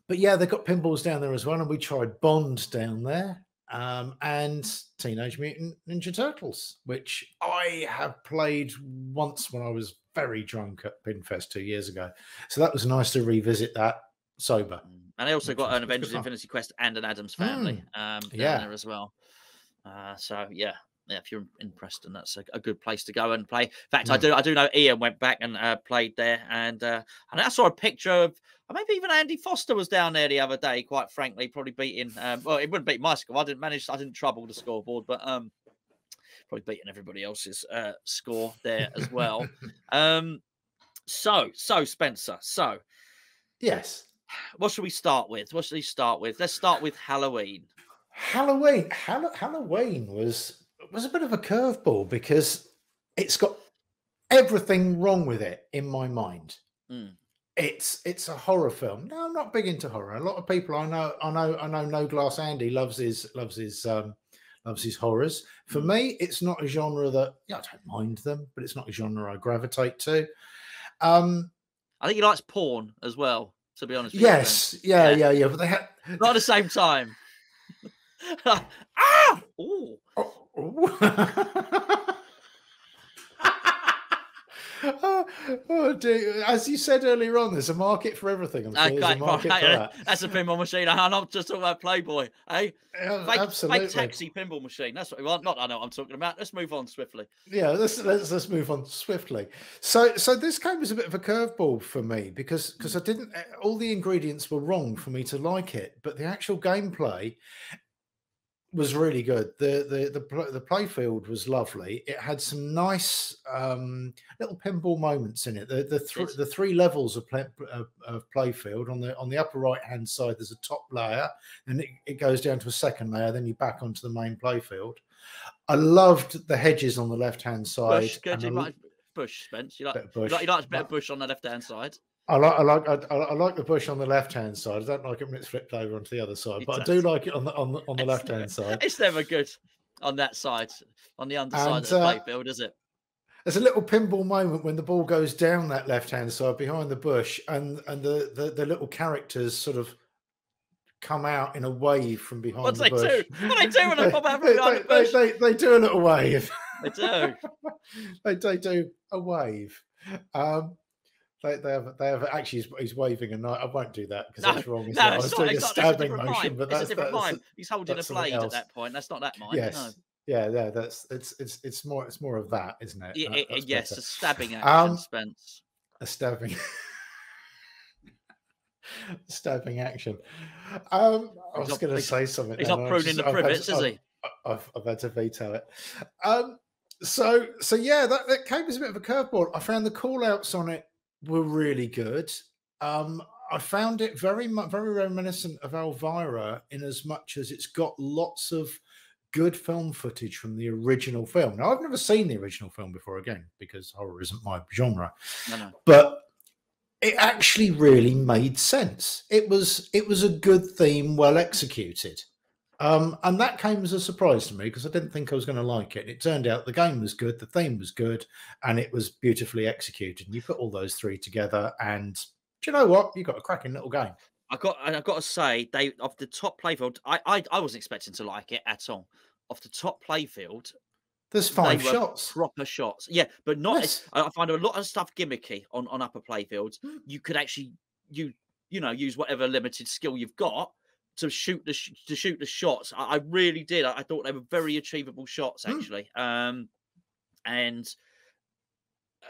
But yeah, they've got pinballs down there as well, and we tried Bond down there, and Teenage Mutant Ninja Turtles, which I have played once when I was very drunk at Pinfest 2 years ago. So that was nice to revisit that sober. And I also got an Avengers Infinity Quest and an Addams Family down there as well. So yeah, if you're in Preston, that's a good place to go and play. In fact, I do know Ian went back and played there, and I saw a picture of maybe even Andy Foster was down there the other day. Quite frankly, probably beating. Well, it wouldn't beat my score. I didn't trouble the scoreboard, but probably beating everybody else's score there as well. So Spencer. So yes, what should we start with? Let's start with Halloween. Halloween was a bit of a curveball because it's got everything wrong with it in my mind. Mm. It's a horror film. No, I'm not big into horror. A lot of people I know No Glass Andy loves his horrors. For me, it's not a genre that I don't mind them, but it's not a genre I gravitate to. I think he likes porn as well, to be honest with yes, you. yeah. But they had not at the same time. Ah! Ooh. Oh dear. As you said earlier on, there's a market for everything. I'm sure there's a market for that. That's a pinball machine. I'm not just talking about Playboy, eh? Absolutely. Fake taxi pinball machine. That's what we want. Not I know what I'm talking about. Let's move on swiftly. Yeah, let's move on swiftly. So this game was a bit of a curveball for me because I didn't. All the ingredients were wrong for me to like it, but the actual gameplay was really good. The playfield was lovely. It had some nice little pinball moments in it. The three levels of playfield on the upper right hand side. There's a top layer, and it goes down to a second layer. Then you back onto the main playfield. I loved the hedges on the left hand side. Bush, Spence. You like a bit of bush on the left hand side. I like the bush on the left hand side. I don't like it when it's flipped over onto the other side, but I do like it on the left hand side. It's never good on that side, on the underside of the playfield, is it? There's a little pinball moment when the ball goes down that left hand side behind the bush, and the little characters sort of come out in a wave from behind the bush. What they do when they pop out from behind the bush? They do a little wave. They do. they do a wave. They have actually. He's waving a knife. I won't do that because that's wrong. I was doing a stabbing motion, but that's a different mime. He's holding a blade at that point. That's not that mime. Yes. No. Yeah. It's more of that, isn't it? Yes, a stabbing action, Spence. A stabbing. Stabbing action. I was going to say something. He's not pruning the privets, is he? I've had to veto it. So yeah, that came as a bit of a curveball. I found the call outs on it were really good. I found it very reminiscent of Elvira in as much as it's got lots of good film footage from the original film. Now, I've never seen the original film before, again, because horror isn't my genre. No. But it actually really made sense. It was a good theme, well executed. And that came as a surprise to me because I didn't think I was going to like it. It turned out the game was good, the theme was good, and it was beautifully executed. And you put all those three together, and do you know what? You got a cracking little game. I've got to say, they off the top playfield, I wasn't expecting to like it at all. Off the top playfield, there's 5 shots, proper shots. Yeah, but not. Yes. I find a lot of stuff gimmicky on upper playfields. You could actually use whatever limited skill you've got to shoot the shots. I really did. I thought they were very achievable shots, actually. And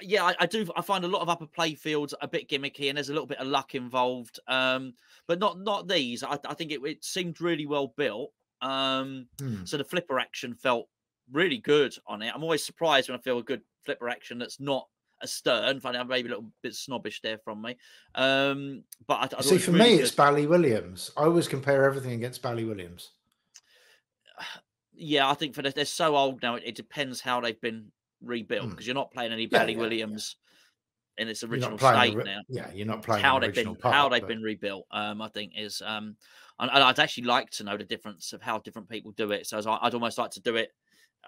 yeah, I do. I find a lot of upper playfields a bit gimmicky, and there's a little bit of luck involved. But not these. I think it seemed really well built. So the flipper action felt really good on it. I'm always surprised when I feel a good flipper action that's not a stern. I'm maybe a little bit snobbish there from me. But I see, for me, it's Bally Williams. I always compare everything against Bally Williams. Yeah, I think they're so old now. It depends how they've been rebuilt because you're not playing any Bally Williams in its original state now. Yeah, you're not playing how they've been rebuilt. I think is and I'd actually like to know the difference of how different people do it. So I'd almost like to do it.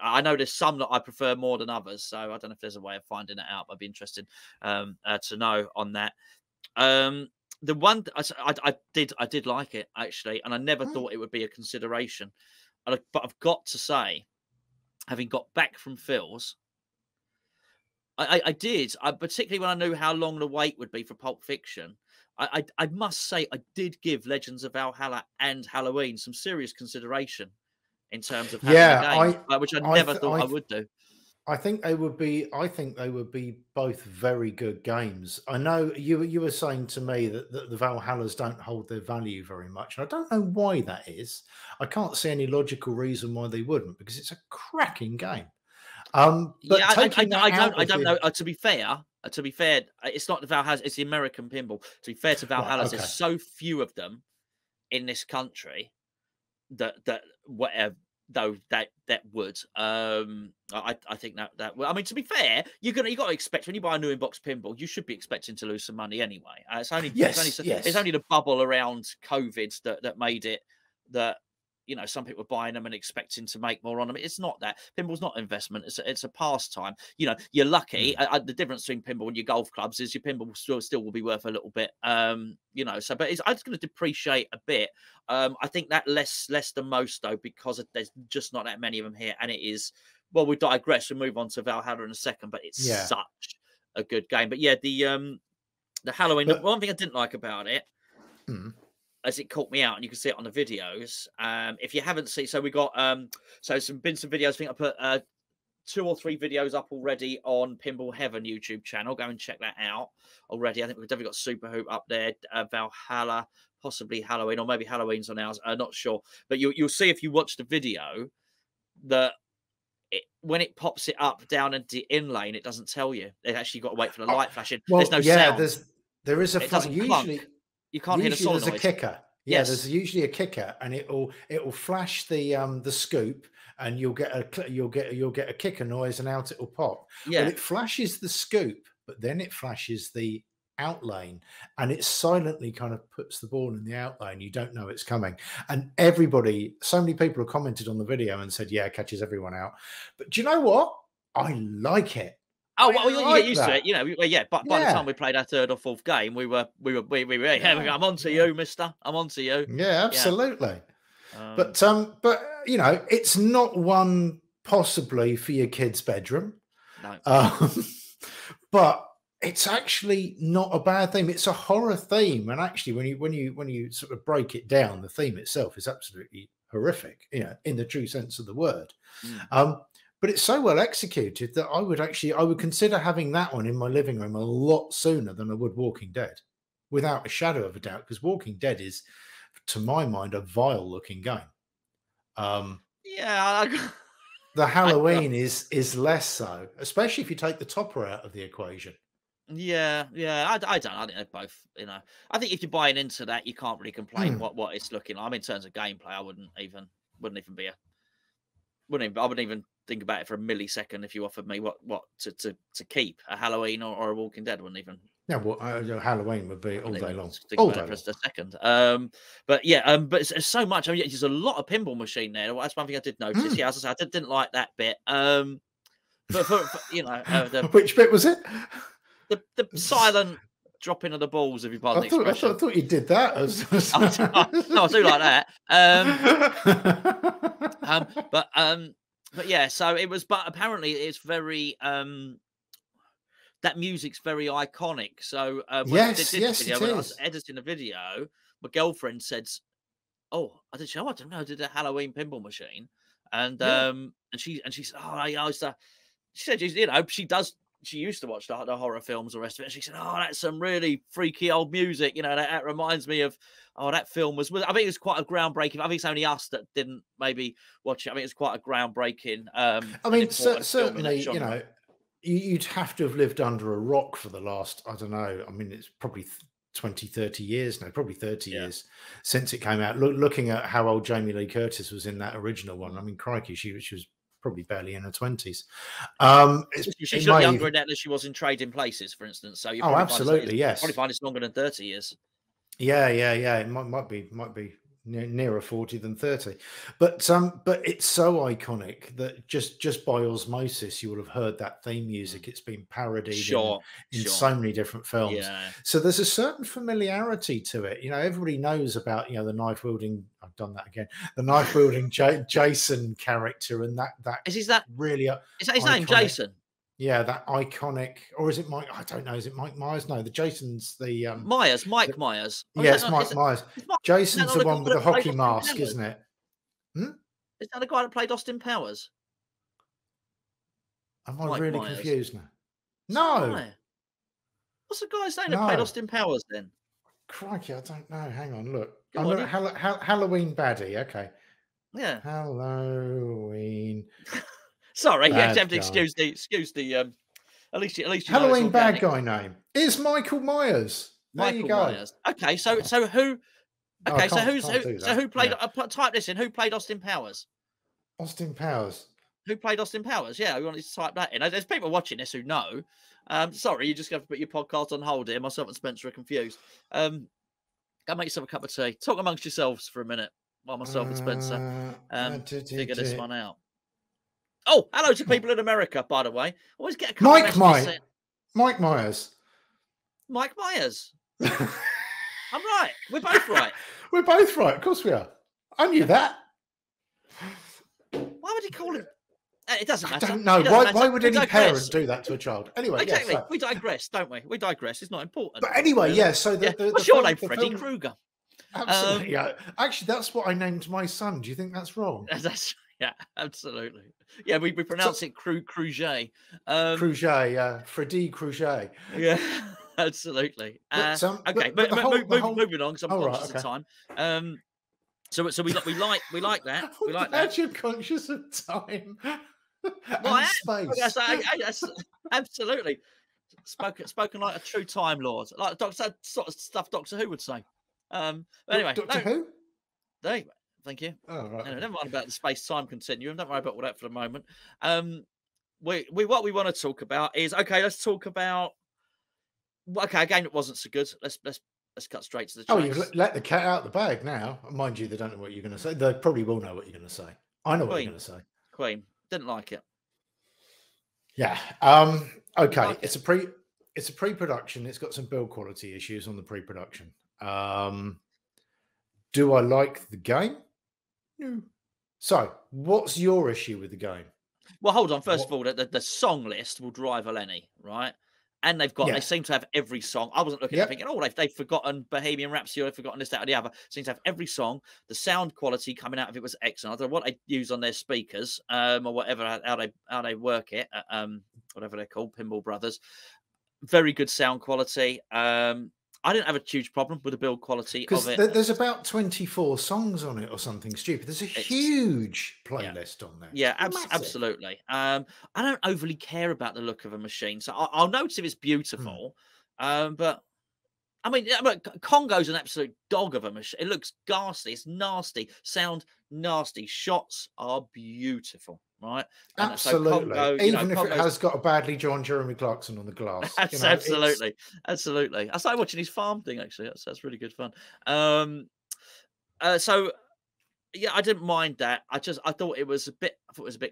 I know there's some that I prefer more than others, so I don't know if there's a way of finding it out. I'd be interested to know on that. The one I did like it actually, and I never thought it would be a consideration. But I've got to say, having got back from Phil's, I did. Particularly when I knew how long the wait would be for Pulp Fiction. I must say I did give Legends of Valhalla and Halloween some serious consideration in terms of having a game, which I never thought I would do. I think they would be. I think they would be both very good games. I know you were saying to me that the Valhallas don't hold their value very much, and I don't know why that is. I can't see any logical reason why they wouldn't, because it's a cracking game. But yeah, I don't know. To be fair, it's not the Valhallas. It's the American Pinball. To be fair to Valhallas, there's so few of them in this country that though that would. I think that I mean, to be fair, you got to expect when you buy a new in-box pinball, you should be expecting to lose some money anyway. It's only Yes, it's yes. only the bubble around COVID that made it that. Some people are buying them and expecting to make more on them. It's not that. Pinball's not investment. It's a pastime. You're lucky. The difference between pinball and your golf clubs is your pinball still will be worth a little bit. So, but it's going to depreciate a bit. I think that less than most though, because there's just not that many of them here, and it is. Well, we digress. We'll move on to Valhalla in a second, but it's such a good game. But yeah, the Halloween. The one thing I didn't like about it. As it caught me out, and you can see it on the videos. If you haven't seen, so we got some videos. I think I put 2 or 3 videos up already on Pinball Heaven YouTube channel. Go and check that out already. I think we've definitely got Super Hoop up there, Valhalla, possibly Halloween, or maybe Halloween's on ours. I'm not sure, but you'll see if you watch the video that when it pops it up down into the in lane, it doesn't tell you. It actually got to wait for the light flashing. Well, there's no sound. There is a usually. You can't hear the solenoid. There's a kicker. Yeah, there's usually a kicker, and it will flash the scoop, and you'll get a kicker noise, and out it will pop. Yeah, well, it flashes the scoop, but then it flashes the out lane, and it silently kind of puts the ball in the out lane. You don't know it's coming, and so many people have commented on the video and said, "Yeah, it catches everyone out." But do you know what? I like it. Oh, well, you get used to it, But by the time we played our 3rd or 4th game, we were. I'm on to you, Mister. I'm on to you. Yeah, absolutely. But it's not one possibly for your kid's bedroom. No. But it's actually not a bad theme. It's a horror theme, and actually, when you sort of break it down, the theme itself is absolutely horrific. In the true sense of the word. But it's so well executed that I would consider having that one in my living room a lot sooner than I would Walking Dead, without a shadow of a doubt, because Walking Dead is, to my mind, a vile looking game. The Halloween is less so, especially if you take the topper out of the equation. Yeah. I think they're both. I think if you're buying into that, you can't really complain what it's looking like. I mean, in terms of gameplay, I wouldn't even think about it for a millisecond if you offered me what to keep a Halloween or a Walking Dead. Wouldn't even. Yeah, well, Halloween would be all day long. All day for a second. But it's so much. I mean, there's a lot of pinball machine there. That's one thing I did notice. Yeah, as I said, I didn't like that bit. But for which bit was it? The silent dropping of the balls, if you pardon the expression. I thought you did that. No, I do like that. But yeah, so it was. But apparently, it's very. That music's very iconic. So when I was editing the video, my girlfriend said, "Oh, I don't know. I did a Halloween pinball machine," and she said, "Oh, I used to." She said, she used to watch the horror films and the rest of it. And she said, "Oh, that's some really freaky old music. That reminds me of, that film was." I think it was quite a groundbreaking. I think it's only us that didn't maybe watch it. I think it's quite a groundbreaking. I mean, certainly, you'd have to have lived under a rock for the last, I don't know. I mean, it's probably 20, 30 years now, probably 30 years since it came out. Looking at how old Jamie Lee Curtis was in that original one. I mean, crikey, she was probably barely in her 2020s. She's not younger than she was in Trading Places, for instance. So absolutely, yes. Probably find it's longer than 30 years. Yeah. It might be nearer 40 than 30, but it's so iconic that just by osmosis you will have heard that theme music. It's been parodied in so many different films. So there's a certain familiarity to it. Everybody knows about the knife wielding. I've done that again. The knife wielding Jason character, and that is that really is that his name, Jason? Yeah, that iconic, or is it Mike? I don't know. Is it Mike Myers? No, the Jason's the Mike Myers. Yes, Mike Myers. Jason's the one with the hockey mask, isn't it? Is that the guy that played Austin Powers? Am I really confused now? No. What's the guy's name that played Austin Powers then? Crikey, I don't know. Hang on, look. Halloween baddie. Okay. Yeah. Halloween. Sorry, you have to excuse the at least Halloween bad guy name is Michael Myers. There you go. Myers. Okay, so who? Okay, so who played? Type this in. Who played Austin Powers? Austin Powers. Who played Austin Powers? Yeah, we wanted to type that in. There's people watching this who know. Sorry, you just have to put your podcast on hold here. Myself and Spencer are confused. Go make yourself a cup of tea. Talk amongst yourselves for a minute while myself and Spencer figure this one out. Oh, hello to people in America, by the way. Always get a couple Mike of messages. Mike Myers. Mike Myers. I'm right. We're both right. We're both right. Of course we are. I knew that. Why would he call him? It doesn't matter. I don't know. Why would any parent do that to a child? Anyway, exactly. Yeah, so. We digress, don't we? We digress. It's not important. But anyway, really. Yeah. So what's your name? Freddy Krueger. Absolutely. Yeah. Actually, that's what I named my son. Do you think that's wrong? Yeah, absolutely. Yeah, we pronounce it Cruget. Cruget, Freddy Cruget. Yeah, absolutely. Okay, but moving on because I'm conscious of time. So we like that. We like that. You're conscious of time. Well, space. Absolutely. Spoken like a true Time Lord, like Doctor sort of stuff Doctor Who would say. Anyway, Doctor Who? Thank you. Oh, right. Never mind about the space-time continuum. Don't worry about all that for the moment. What we want to talk about is let's talk about a game that wasn't so good. Let's cut straight to the chase. Oh, you let the cat out of the bag now. Mind you, they don't know what you're going to say. They probably will know what you're going to say. I know what you're going to say. Queen didn't like it. Yeah. Okay. Like it's a pre-production. It's got some build quality issues on the pre-production. Do I like the game? No. So, what's your issue with the game? Well, hold on. First of all, the song list will drive any, right? And they seem to have every song. I wasn't looking at thinking, they've forgotten Bohemian Rhapsody, or they've forgotten this, that, or the other. Seems to have every song. The sound quality coming out of it was excellent. I don't know what they use on their speakers, or whatever, how they work it, whatever they're called, Pinball Brothers. Very good sound quality. I didn't have a huge problem with the build quality of it. There's about 24 songs on it or something stupid. There's a huge playlist on there. Yeah, absolutely. I don't overly care about the look of a machine, so I'll notice if it's beautiful. But I mean, Congo's an absolute dog of a machine. It looks ghastly. It's nasty. Sound nasty. Shots are beautiful. Right, and absolutely. So Congo, even if it has got a badly drawn Jeremy Clarkson on the glass, absolutely. I started watching his farm thing actually. That's really good fun. So yeah, I didn't mind that. I thought it was a bit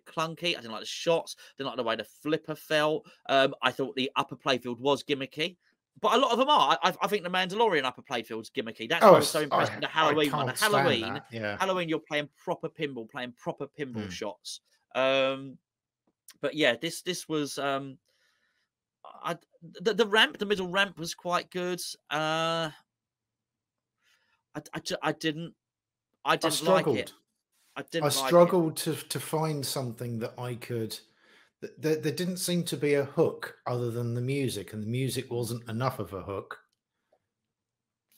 clunky. I didn't like the shots. Didn't like the way the flipper felt. I thought the upper playfield was gimmicky. But a lot of them are. I think the Mandalorian upper playfield's gimmicky. That's why I was so impressed with the Halloween one. The Halloween, you're playing proper pinball, shots. But yeah, this was the ramp, the middle ramp was quite good. I didn't like it. I struggled to find something that I could. There didn't seem to be a hook other than the music, and the music wasn't enough of a hook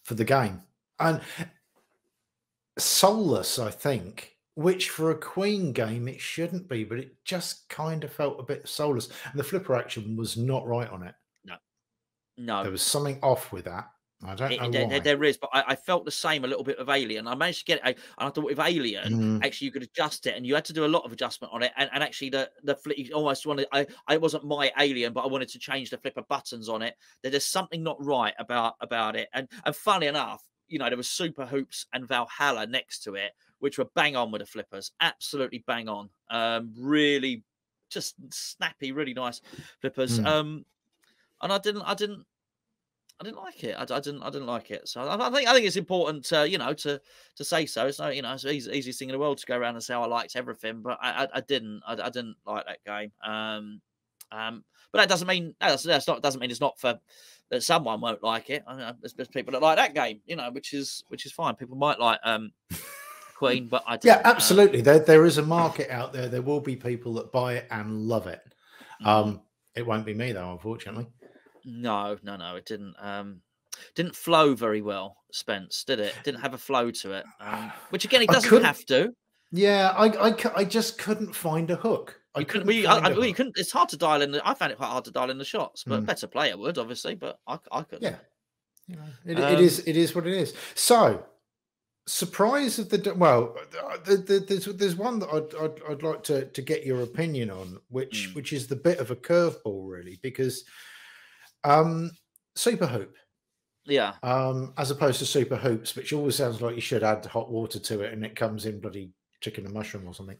for the game. And soulless, I think. Which for a Queen game it shouldn't be, but it just kind of felt a bit soulless. And the flipper action was not right on it. No, there was something off with that. I don't know why. There is, but I felt the same a little bit with Alien. I managed to get it, and I thought with Alien, actually you could adjust it, and you had to do a lot of adjustment on it. And actually, the flip, you almost wanted. I wasn't my Alien, but I wanted to change the flipper buttons on it. There's something not right about it. And funny enough, there was Super Hoops and Valhalla next to it, which were bang on with the flippers, absolutely bang on. Really, just snappy, really nice flippers. And I didn't like it. I didn't like it. So I think it's important to say so. It's it's the easiest thing in the world to go around and say I liked everything, but I didn't like that game. But that doesn't mean doesn't mean it's not for that someone won't like it. I mean, there's people that like that game, which is fine. People might like Queen, but I don't. Yeah, absolutely. There is a market out there. There will be people that buy it and love it. It won't be me though, unfortunately. No, it didn't flow very well, Spence, did it? Didn't have a flow to it, which again, it doesn't have to. Yeah, I just couldn't find a hook. You couldn't. It's hard to dial in. I found it quite hard to dial in the shots, but better player would obviously, but I couldn't. Yeah, it is what it is. So, Surprise of the well, there's one that I'd like to get your opinion on, Mm. which is the bit of a curveball, really, because um, Super Hoop, Yeah. as opposed to Super Hoops, which always sounds like you should add hot water to it and it comes in bloody chicken and mushroom or something.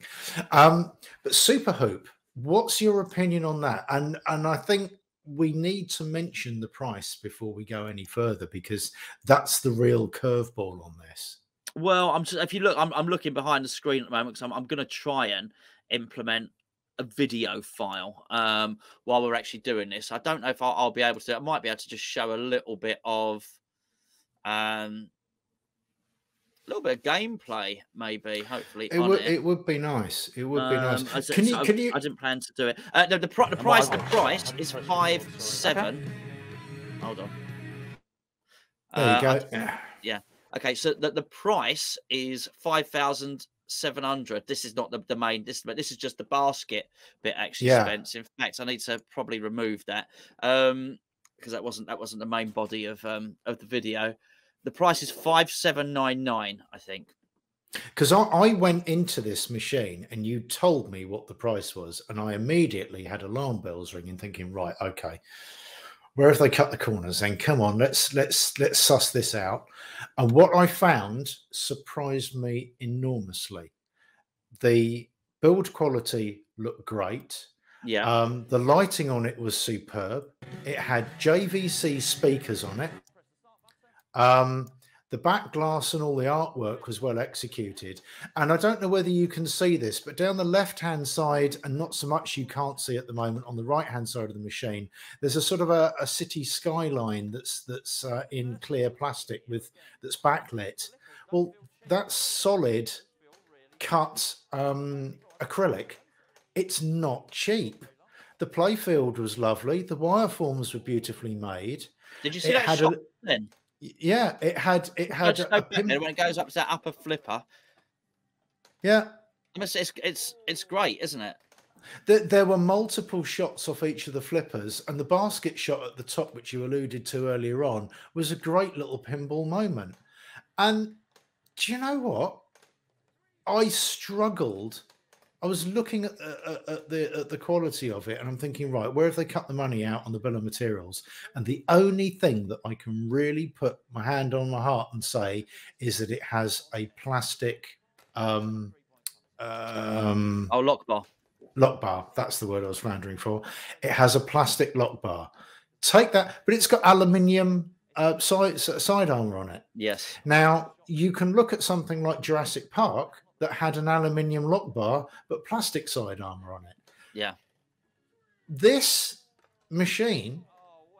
But Super Hoop, what's your opinion on that? And I think we need to mention the price before we go any further because that's the real curveball on this. Well, if you look, I'm looking behind the screen at the moment because I'm going to try and implement a video file while we're actually doing this. I don't know if I'll be able to. I might be able to just show a um, little bit of gameplay, maybe. Hopefully on it. It would be nice. It would be nice. I, said- Can so you can you I didn't plan to do it. No, the price is 5.7. Hold on. there you go. Yeah. Okay, so the price is 5,700. This is not the main. This is just the basket bit actually, Yeah. Spence. In fact, I need to probably remove that because that wasn't the main body of the video. The price is 5,799, I think. Because I went into this machine and you told me what the price was, and I immediately had alarm bells ringing, thinking, right, okay, where have they cut the corners? Then come on, let's suss this out. And what I found surprised me enormously. The build quality looked great. Yeah. The lighting on it was superb. It had JVC speakers on it. The back glass and all the artwork was well executed. And I don't know whether you can see this, but down the left-hand side, and not so much you can't see at the moment, on the right-hand side of the machine, there's a sort of a city skyline that's in clear plastic that's backlit. Well, that's solid cut acrylic. It's not cheap. The playfield was lovely. The wireframes were beautifully made. Did you see It that had shot then? yeah, it had Just go back there when it goes up to that upper flipper. yeah. It's great, isn't it? There were multiple shots off each of the flippers, and the basket shot at the top, which you alluded to earlier on, was a great little pinball moment. And do you know what? I struggled. I was looking at the quality of it, and I'm thinking, right, where have they cut the money out on the bill of materials? And the only thing that I can really put my hand on my heart and say is that it has a plastic Lock bar. lock bar. That's the word I was floundering for. It has a plastic lock bar. Take that, but it's got aluminium side armor on it. Yes. Now you can look at something like Jurassic Park that had an aluminium lock bar but plastic side armor on it. Yeah. This machine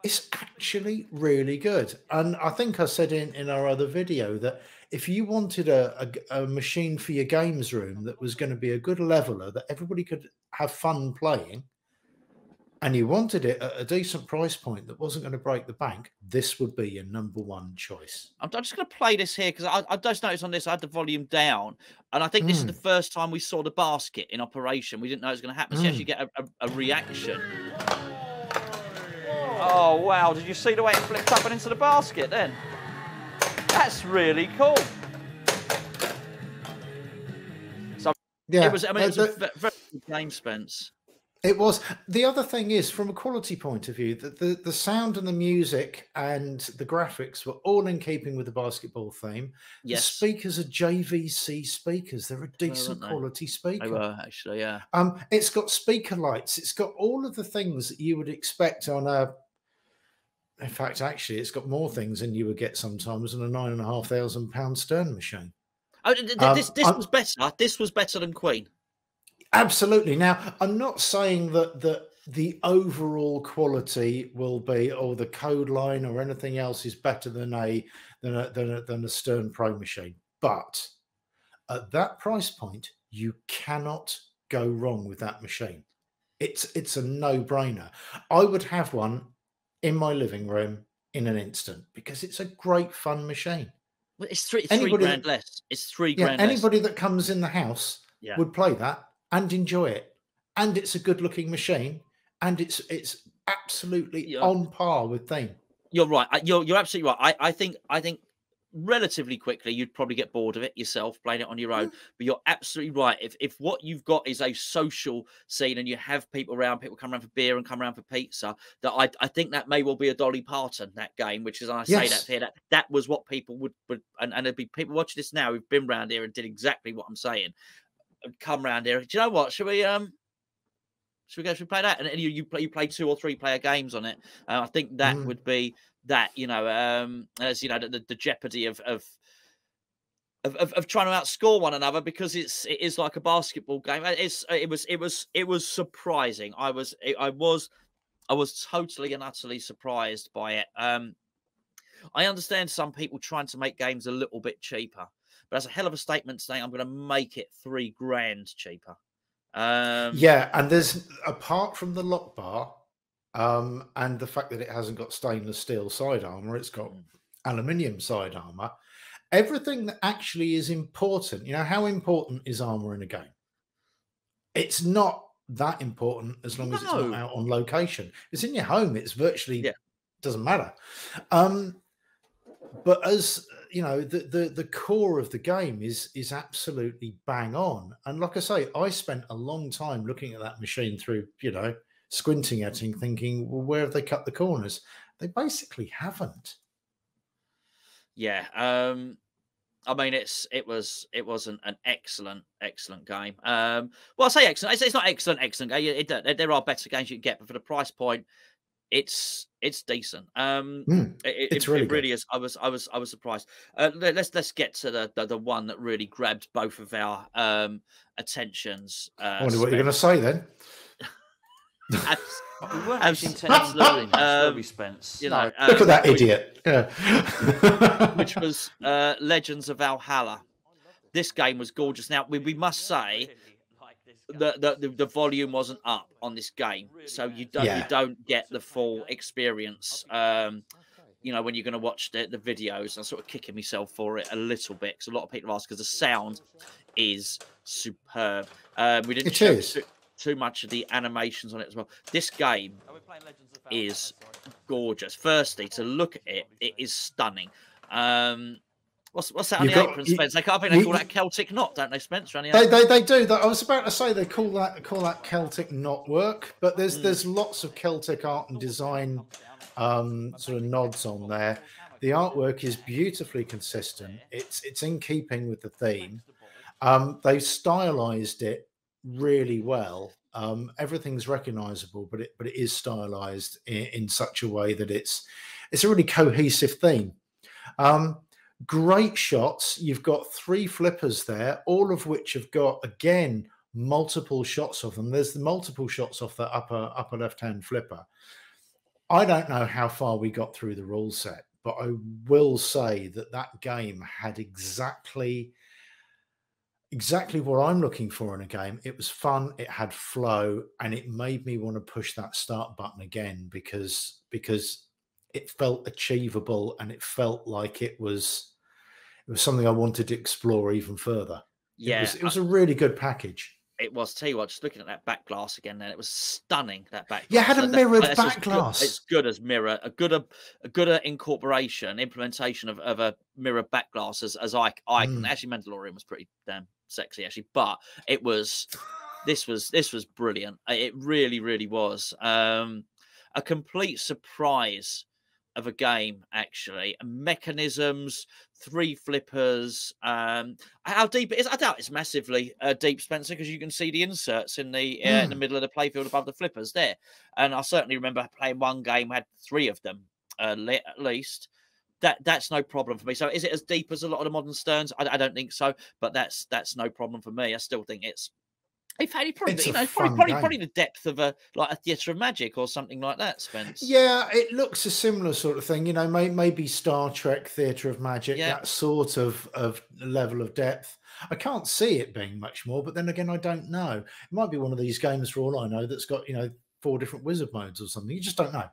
is actually really good, and I think I said in our other video that if you wanted a machine for your games room that was going to be a good leveler that everybody could have fun playing, and you wanted it at a decent price point that wasn't going to break the bank, this would be your number one choice. I'm just going to play this here because I just noticed on this I had the volume down, and I think this is the first time we saw the basket in operation. We didn't know it was going to happen. So you actually get a reaction. Oh wow! Did you see the way it flipped up and into the basket? Then that's really cool. So Yeah, it was. I mean, it was a very good game, Spence. It was. The other thing is, from a quality point of view, that the sound and the music and the graphics were all in keeping with the basketball theme. Yes. The speakers are JVC speakers. They're a decent quality speaker. They were actually, yeah. It's got speaker lights. It's got all of the things that you would expect on a. In fact, actually, it's got more things than you would get sometimes on a £9,500 Stern machine. Oh, this was better. This was better than Queen. Absolutely. Now, I'm not saying that the overall quality will be, or the code line or anything else is better than a Stern Pro machine, but at that price point, you cannot go wrong with that machine. It's a no-brainer. I would have one in my living room in an instant because it's a great fun machine. Well, it's three grand less. It's 3 grand less. Anybody that comes in the house would play that and enjoy it. And it's a good looking machine, and it's absolutely on par with theme. You're right. You're absolutely right. I think relatively quickly, you'd probably get bored of it yourself playing it on your own. But you're absolutely right. If what you've got is a social scene and you have people around, people come around for beer and come around for pizza, that I think that may well be a Dolly Parton, that game, which is, and I say that here, that was what people would and there'd be people watching this now who've been around here and did exactly what I'm saying. And come around here. Do you know what? Should we play that? And you play 2 or 3 player games on it. I think that would be that, you know, as you know, the jeopardy of trying to outscore one another, because it is like a basketball game. It was surprising. I was totally and utterly surprised by it. I understand some people trying to make games a little bit cheaper, but that's a hell of a statement saying I'm going to make it $3,000 cheaper. Yeah, and there's, apart from the lock bar and the fact that it hasn't got stainless steel side armor, it's got aluminium side armor. Everything that actually is important, you know, how important is armor in a game? It's not that important as long as it's not out on location. It's in your home. It's virtually doesn't matter. But as you know, the core of the game is absolutely bang on. And like I say, I spent a long time looking at that machine through, you know, squinting at it, thinking, well, where have they cut the corners? They basically haven't. Yeah. I mean, it was an excellent game. Well, I say excellent. It's not excellent game. There are better games you can get, but for the price point, it's decent. It really is. I was surprised. Let's get to the one that really grabbed both of our attentions. I wonder what you're going to say then. We weren't actually intending to Spence. You know, look at that idiot. Which was Legends of Valhalla. This game was gorgeous. Now we must say the volume wasn't up on this game, so you don't get the full experience. You know, when you're going to watch the videos, I'm sort of kicking myself for it a little bit, because a lot of people ask, because the sound is superb. We didn't show too much of the animations on it as well. This game is gorgeous. Firstly, to look at it, it is stunning. What's that on the apron, Spencer? I think they call that Celtic knot, don't they, Spencer? They do. I was about to say they call that Celtic knot work, but there's lots of Celtic art and design sort of nods on there. The artwork is beautifully consistent. It's in keeping with the theme. They've stylized it really well. Everything's recognizable, but it is stylized in such a way that it's a really cohesive theme. Great shots. You've got 3 flippers there, all of which have got, again, multiple shots of them. There's the multiple shots off the upper left-hand flipper. I don't know how far we got through the rule set, but I will say that game had exactly what I'm looking for in a game. It was fun, it had flow, and it made me want to push that start button again, because it felt achievable, and it felt like it was something I wanted to explore even further. Yeah, it was a really good package. It was. Tell you what, just looking at that back glass again, then it was stunning. That back glass. Yeah, it had a mirrored back glass. It's good as mirror. A gooder implementation of a mirrored back glass as I can. Actually, Mandalorian was pretty damn sexy, actually, but it was. This was brilliant. It really, really was. A complete surprise of a game, actually. Mechanisms, 3 flippers. How deep it is, I doubt it's massively deep, Spencer, because you can see the inserts in the middle of the playfield above the flippers there. And I certainly remember playing one game had 3 of them at least. That's no problem for me. So is it as deep as a lot of the modern Sterns? I don't think so, but that's no problem for me. I still think it's. In fact, probably the depth of a Theatre of Magic or something like that, Spence. Yeah, it looks a similar sort of thing. You know, maybe Star Trek, Theatre of Magic, that sort of level of depth. I can't see it being much more, but then again, I don't know. It might be one of these games, for all I know, that's got 4 different wizard modes or something. You just don't know.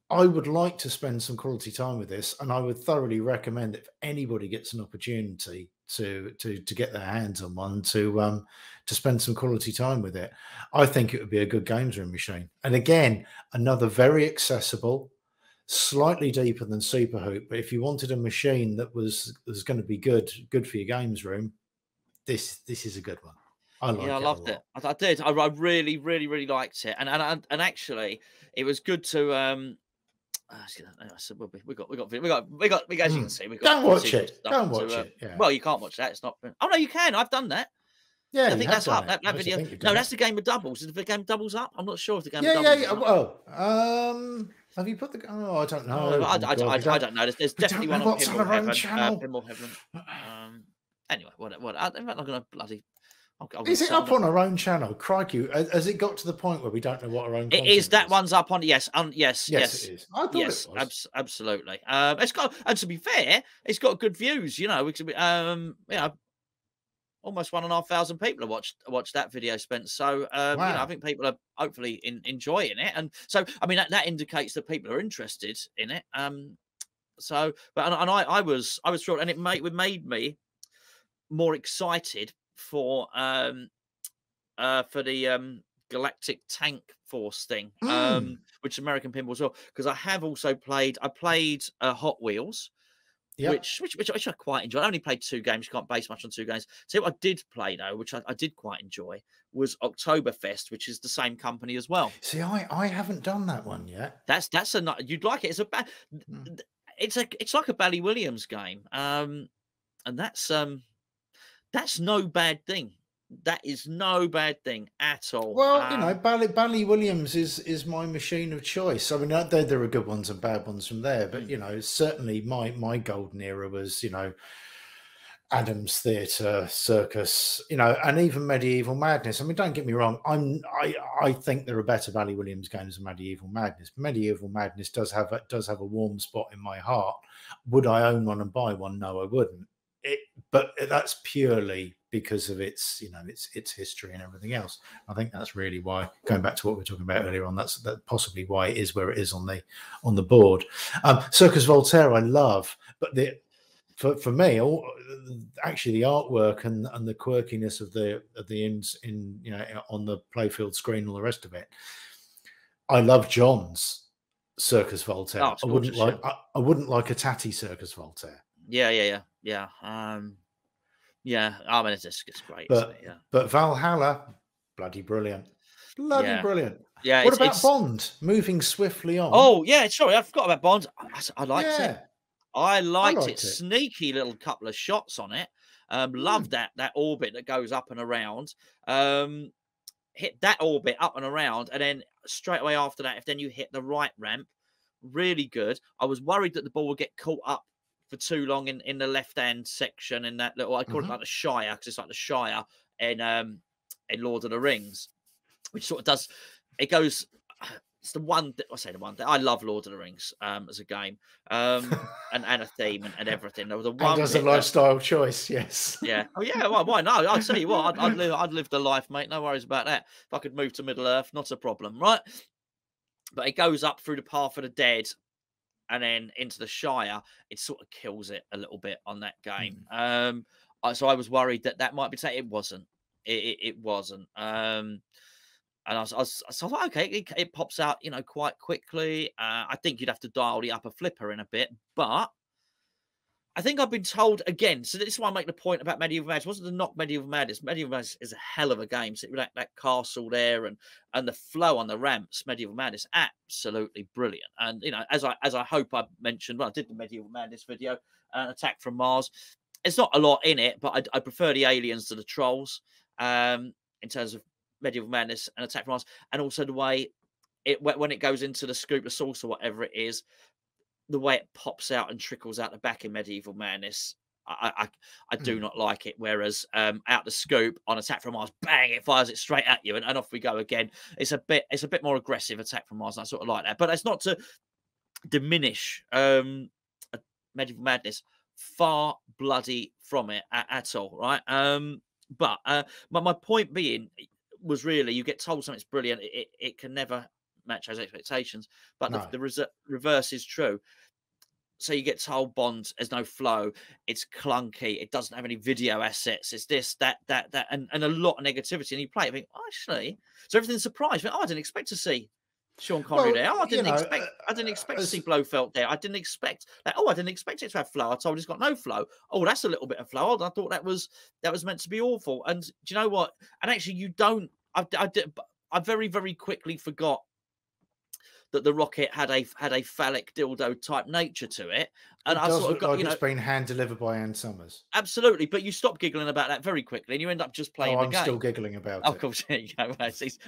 I would like to spend some quality time with this, and I would thoroughly recommend if anybody gets an opportunity to get their hands on one, to spend some quality time with it. I think it would be a good games room machine. And again, another very accessible, slightly deeper than Super Hoop. But if you wanted a machine that was going to be good for your games room, this is a good one. I like Yeah, I it loved a it. lot. I did. I really, really, really liked it. And actually, it was good to we got as you can see, we got Don't watch footage and it. stuff Don't watch to it. Yeah. well, you can't watch that. It's not. Oh no, you can. I've done that. Yeah, I you think have that's done up. it. That I video. think you've No, done that's it. the game of doubles. Is the game of doubles up? I'm not sure if the game of Yeah, doubles. yeah. Is up. Well, have you put the? Oh, I don't know. Oh, Oh, my God, I don't know. There's we definitely don't one know on what's on Pinball our own Heaven. channel. Pinball Heaven. Anyway, what? I'm not going to bloody. Is it up on our own channel? Crikey, has it got to the point where we don't know what our own It content is. That is? one's up on. Yes, Yes, it is. I thought yes, it was. absolutely. It's got, and to be fair, it's got good views. You know, almost 1,500 people have watched that video, Spence. So, Wow. you know, I think people are hopefully enjoying it, and so I mean that indicates that people are interested in it. So, but and I was thrilled, and it made me more excited for the Galactic Tank Force thing, which American Pinball as well, because I have also played. I played Hot Wheels, which I quite enjoyed. I only played 2 games. You can't base much on 2 games. So what I did play though, which I did quite enjoy, was Oktoberfest, which is the same company as well. See, I haven't done that one yet. That's a you'd like it. It's like a Bally Williams game, and that's no bad thing. That is no bad thing at all. Well, you know, Bally Williams is my machine of choice. I mean, there are good ones and bad ones from there, but you know, certainly my golden era was, you know, Adams Theatre, Circus, you know, and even Medieval Madness. I mean, don't get me wrong, I think there are better Bally Williams games than Medieval Madness. Medieval Madness does have a warm spot in my heart. Would I own one and buy one? No, I wouldn't. But that's purely because of its, you know, its history and everything else. I think that's really why, going back to what we were talking about earlier on, that's possibly why it is where it is on the board. Circus Voltaire I love, but for me, actually the artwork and the quirkiness of the in you know, on the playfield screen, all the rest of it. I love John's Circus Voltaire. Oh, I wouldn't like a tatty Circus Voltaire. Yeah. I mean, it's great. But Valhalla, bloody brilliant, brilliant. Yeah. What about Bond moving swiftly on? Oh yeah, sorry, I forgot about Bond. I liked it. I liked it. it. Sneaky little couple of shots on it. Love that orbit that goes up and around. Hit that orbit up and around, and then straight away after that, if then you hit the right ramp, really good. I was worried that the ball would get caught up for too long in the left hand section in that little, I call it like the Shire, because it's like the Shire in Lord of the Rings, which sort of does, it goes, it's the one that I say, the one that I love Lord of the Rings as a game, and a theme and everything. There was a one as a lifestyle choice, yes. Yeah. Oh yeah. Well, why not? I'll tell you what, I'd live the life, mate. No worries about that. If I could move to Middle Earth, not a problem, right? But it goes up through the Path of the Dead and then into the Shire. It sort of kills it a little bit on that game. So I was worried that might be saying it wasn't. It wasn't. And I thought, okay, it pops out, you know, quite quickly. I think you'd have to dial the upper flipper in a bit, but I think I've been told again. So this is why I make the point about Medieval Madness. Wasn't to knock Medieval Madness. Medieval Madness is a hell of a game. So that castle there and the flow on the ramps, Medieval Madness, absolutely brilliant. And you know, as I hope I mentioned, well, I did the Medieval Madness video, Attack from Mars. It's not a lot in it, but I prefer the aliens to the trolls in terms of Medieval Madness and Attack from Mars, and also the way when it goes into the scoop, the sauce, or whatever it is, the way it pops out and trickles out the back in Medieval Madness, I do not like it. Whereas out the scoop on Attack from Mars, bang, it fires it straight at you, and off we go again. It's a bit more aggressive, Attack from Mars, and I sort of like that. But it's not to diminish Medieval Madness, far bloody from it at all, right? But my point being was really, you get told something's brilliant, it can never match those expectations. But no. the reverse is true. So you get told Bond, there's no flow, it's clunky, it doesn't have any video assets, it's this, that, and a lot of negativity. And you play it, and think, actually, so everything's surprised. I didn't expect to see Sean Connery there. Oh, I didn't know, expect to see Blofeld there. I didn't expect that. Oh, I didn't expect it to have flow. I told he's got no flow. Oh, that's a little bit of flow. I thought that was meant to be awful. And do you know what? And actually, you don't. I very, very quickly forgot that the rocket had a phallic dildo type nature to it. And it I does sort of look got, like it's been hand delivered by Ann Summers. Absolutely, but you stop giggling about that very quickly, and you end up just playing the game. I'm still giggling about it. Of course, there you go.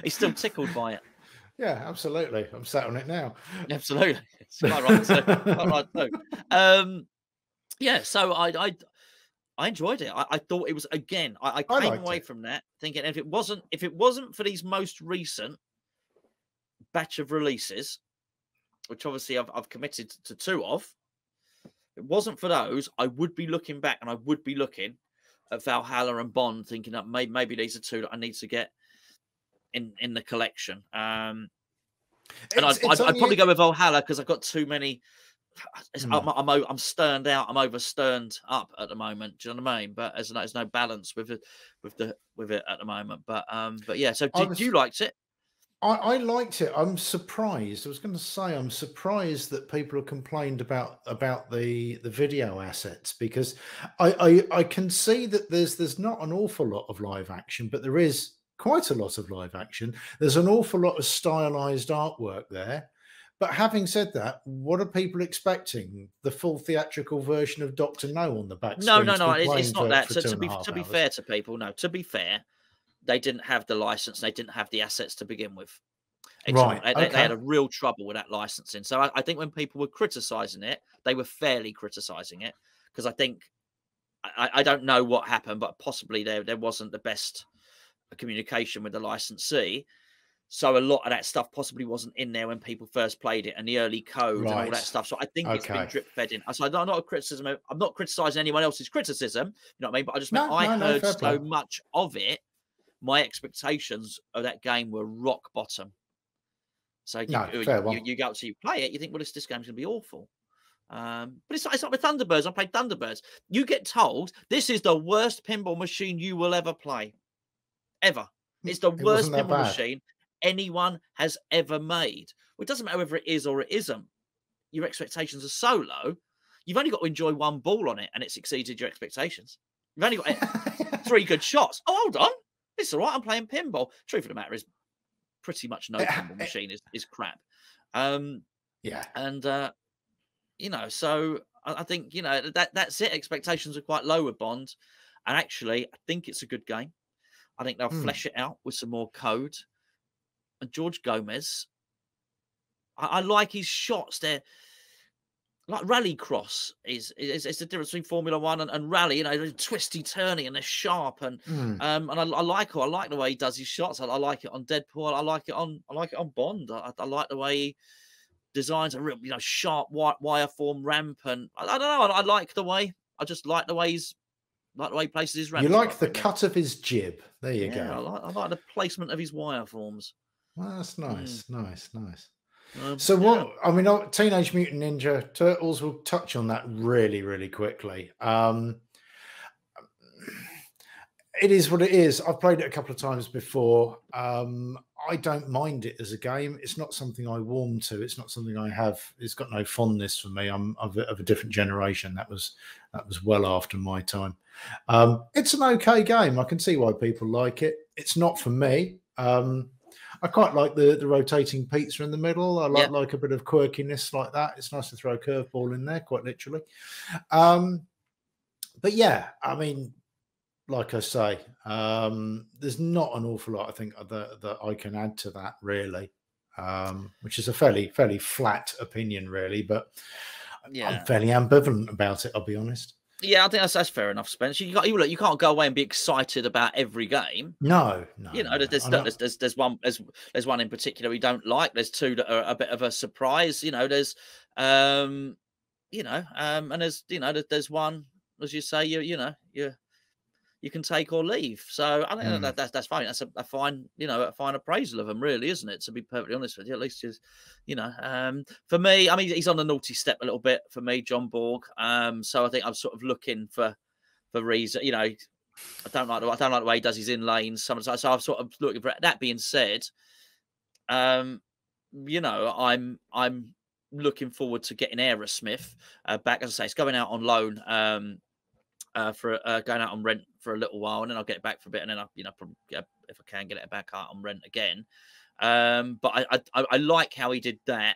He's still tickled by it. Yeah, absolutely. I'm sat on it now. Absolutely, it's quite right too. Quite right too. Yeah, so I enjoyed it. I thought it was, again, I came away from that thinking if it wasn't for these most recent batch of releases, which obviously I've committed to 2 of, if it wasn't for those, I would be looking back and I would be looking at Valhalla and Bond, thinking that maybe these are 2 that I need to get in the collection. And I'd probably go with Valhalla because I've got too many. I'm sterned out. I'm oversterned up at the moment. Do you know what I mean? But there's no balance with it at the moment. But yeah. So you liked it? I liked it. I'm surprised. I was going to say I'm surprised that people have complained about the video assets, because I can see that there's not an awful lot of live action, but there is quite a lot of live action. There's an awful lot of stylized artwork there. But having said that, what are people expecting? The full theatrical version of Dr. No on the back? No. It's not that. So to be fair to people, to be fair, they didn't have the license. They didn't have the assets to begin with. Right. They had a real trouble with that licensing. So I think when people were criticizing it, they were fairly criticizing it, because I think, I don't know what happened, but possibly there wasn't the best communication with the licensee. So a lot of that stuff possibly wasn't in there when people first played it, and the early code and all that stuff. So I think it's been drip fed in. So I'm not a criticism. I'm not criticizing anyone else's criticism. You know what I mean? But I just meant I heard so much of it. My expectations of that game were rock bottom. So you go up to you play it, you think, well, this game's going to be awful. But it's not with Thunderbirds. I played Thunderbirds. You get told this is the worst pinball machine you will ever play. Ever. It's the worst pinball machine anyone has ever made. Well, it doesn't matter whether it is or it isn't. Your expectations are so low. You've only got to enjoy one ball on it, and it's exceeded your expectations. You've only got 3 good shots. Oh, hold on. It's all right. I'm playing pinball. Truth of the matter is, pretty much no pinball machine is crap. Yeah. And, so I think, that's it. Expectations are quite low with Bond. And actually, I think it's a good game. I think they'll flesh it out with some more code. And George Gomez, I like his shots. They're like Rallycross is the difference between Formula One and Rally. They're twisty, turny, and they're sharp. And I like the way he does his shots. I like it on Deadpool. I like it on Bond. I like the way he designs a real sharp wire form ramp. And I don't know. I like the way. I just like the way he places his ramp. You like the cut of his jib. There you go. I like the placement of his wire forms. Well, that's nice. Nice. So what? I mean, Teenage Mutant Ninja Turtles. We'll touch on that really, really quickly. It is what it is. I've played it a couple of times before. I don't mind it as a game. It's not something I warm to. It's not something I have. It's got no fondness for me. I'm of a different generation. That was well after my time. It's an okay game. I can see why people like it. It's not for me. I quite like the rotating pizza in the middle. I like a bit of quirkiness like that. It's nice to throw a curveball in there, quite literally. But yeah, I mean, like I say, there's not an awful lot I think that I can add to that really, which is a fairly flat opinion really. But I'm fairly ambivalent about it. I'll be honest. Yeah, I think that's fair enough, Spencer. You can't go away and be excited about every game. No. There's one in particular we don't like. There's 2 that are a bit of a surprise. There's and there's one, as you say, you can take or leave. So I think that's fine. That's a fine, a fine appraisal of him, really, isn't it? To be perfectly honest with you, at least just, for me, I mean, he's on the naughty step a little bit for me, John Borg. So I think I'm sort of looking for reason. I don't like the way he does his in lanes. So I'm sort of looking for it. That being said, you know, I'm looking forward to getting Aerosmith back. As I say, it's going out on loan. For going out on rent for a little while, and then I'll get it back for a bit, and then I, you know, probably if I can get it back out on rent again. But I like how he did that.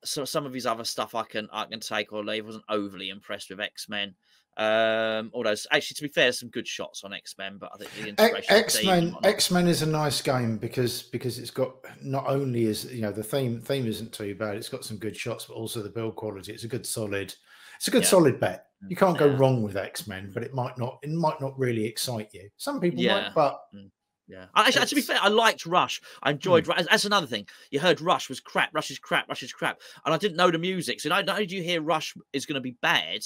So some of his other stuff I can take or leave. I wasn't overly impressed with X-Men. Although actually, to be fair, there's some good shots on X-Men, but I think the integration X-Men is a nice game because it's got, not only is, you know, the theme isn't too bad. It's got some good shots, but also the build quality. It's a good solid bet. You can't go wrong with X-Men, but it might not really excite you. Some people might, but yeah. Actually, to be fair, I liked Rush. I enjoyed Rush. That's another thing. You heard Rush was crap. Rush is crap. Rush is crap. And I didn't know the music. So not only do you hear Rush is going to be bad,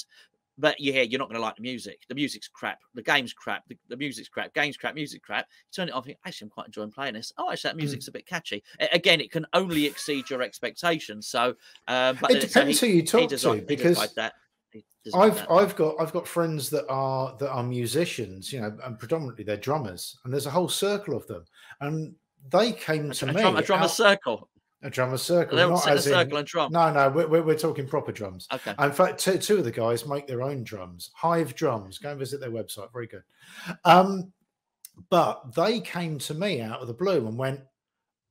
but you hear you're not going to like the music. The music's crap. The game's crap. The music's crap. Game's crap. Music crap. You turn it off. Actually, I'm quite enjoying playing this. Oh, actually, that music's a bit catchy. Again, it can only exceed your expectations. So, but it depends who you talk to, because I've got friends that are musicians, you know, and predominantly they're drummers, and there's a whole circle of them, and they came to me. A drummer circle. A drummer circle. They don't sit in a circle and drum. No, we're talking proper drums. Okay. In fact, two of the guys make their own drums. Hive Drums. Go and visit their website. Very good. But they came to me out of the blue and went,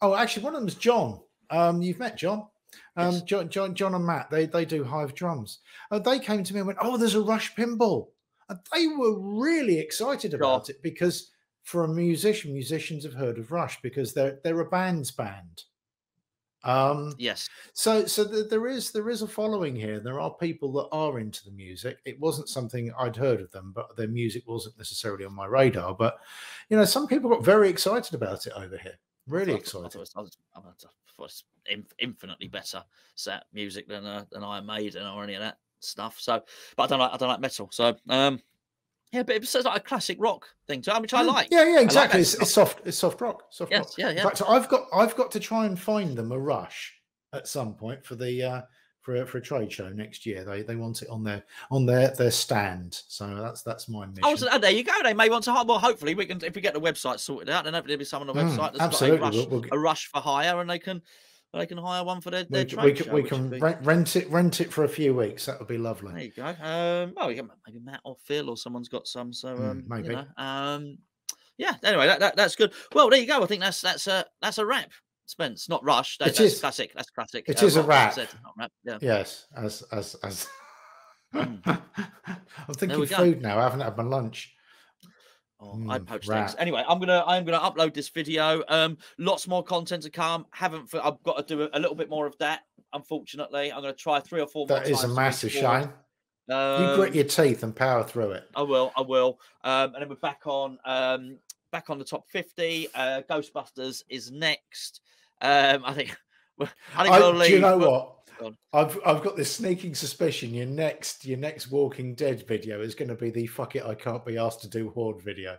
"Oh, actually, one of them is John. You've met John." Yes. John and Matt, they do Hive Drums. They came to me and went, "Oh, there's a Rush pinball," and they were really excited about it, because for a musician, musicians have heard of Rush because they're a band's band. Yes. So there is a following here. There are people that are into the music. It wasn't something I'd heard of them, but their music wasn't necessarily on my radar. But you know, some people got very excited about it over here. Really excited. I was infinitely better set music than Iron Maiden or any of that stuff. So, but I don't like metal. So, yeah, but it's like a classic rock thing, which I like. Yeah, exactly. It's soft rock. Soft rock. Yeah. In fact, I've got to try and find them a Rush at some point for the for a trade show next year. They want it on their stand. So that's my mission. Oh, so there you go. They may want to. Well, hopefully we can, if we get the website sorted out, then hopefully there'll be someone on the website that's absolutely. got a Rush for hire, and they can hire one for their trade show. We can rent it for a few weeks. That would be lovely. There you go. Well, maybe Matt or Phil or someone's got some. So maybe. You know, yeah. Anyway, that's good. Well, there you go. I think that's a wrap. Spence, not Rush. That's classic. That's classic. It is a wrap. Not rap. Yeah. Yes, as I'm thinking food now. I haven't had my lunch. I poached things. Anyway, I'm gonna upload this video. Lots more content to come. I've got to do a little bit more of that. Unfortunately, I'm gonna try 3 or 4 more times. That is a massive shame. You grit your teeth and power through it. I will. And then we're back on the top 50. Ghostbusters is next. I think we'll leave. Do you know what? I've got this sneaking suspicion your next Walking Dead video is going to be the "fuck it, I can't be asked to do Horde" video.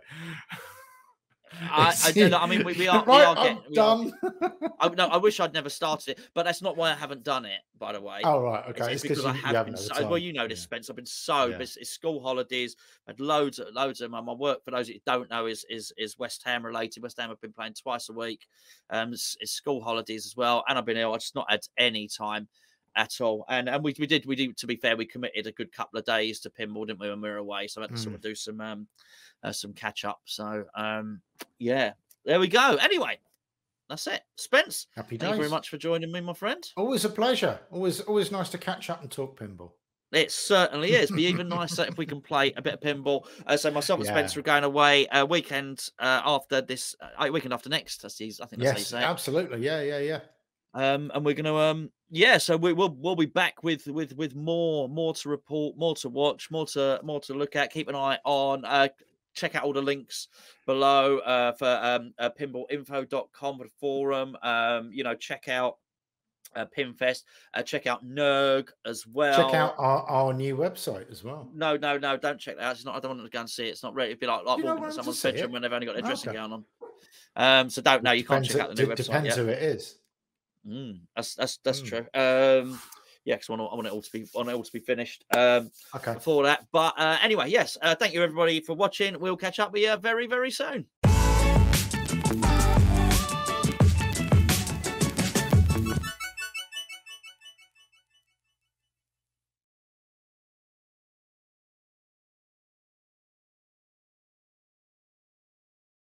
I don't know. I mean, we are done. I wish I'd never started it, but that's not why I haven't done it. By the way. Oh right, okay. It's because I have been so. Well, you know this, Spence. I've been so busy. It's school holidays. I've had loads of them. My work, for those that don't know, is West Ham related. West Ham have been playing twice a week. It's school holidays as well, and I've been ill. I've just not had any time at all. And we did. To be fair, we committed a good couple of days to pinball, didn't we, when we were away? So I had to sort of do some catch up. So yeah, there we go. Anyway, that's it. Spence, happy days. Thank you very much for joining me, my friend. Always a pleasure. Always nice to catch up and talk pinball. It certainly is. Be even nicer if we can play a bit of pinball. So myself and Spencer are going away weekend after this, weekend after next. I think that's how you say it. Absolutely. Yeah. And we're going to so we'll be back with more to report, more to watch, more to look at. Keep an eye on. Check out all the links below for pinballinfo.com for the forum. Check out Pinfest. Check out Nerg as well. Check out our new website as well. No, don't check that out. It's not. I don't want to go and see it. It's not ready. It'd be like walking into someone's bedroom when they've only got their dressing gown on. So don't. No, you can't check out the new website. Depends who it is. That's true. Yeah, because I want it all to be finished. Okay. Before that, but anyway, yes. Thank you everybody for watching. We'll catch up with you very, very soon.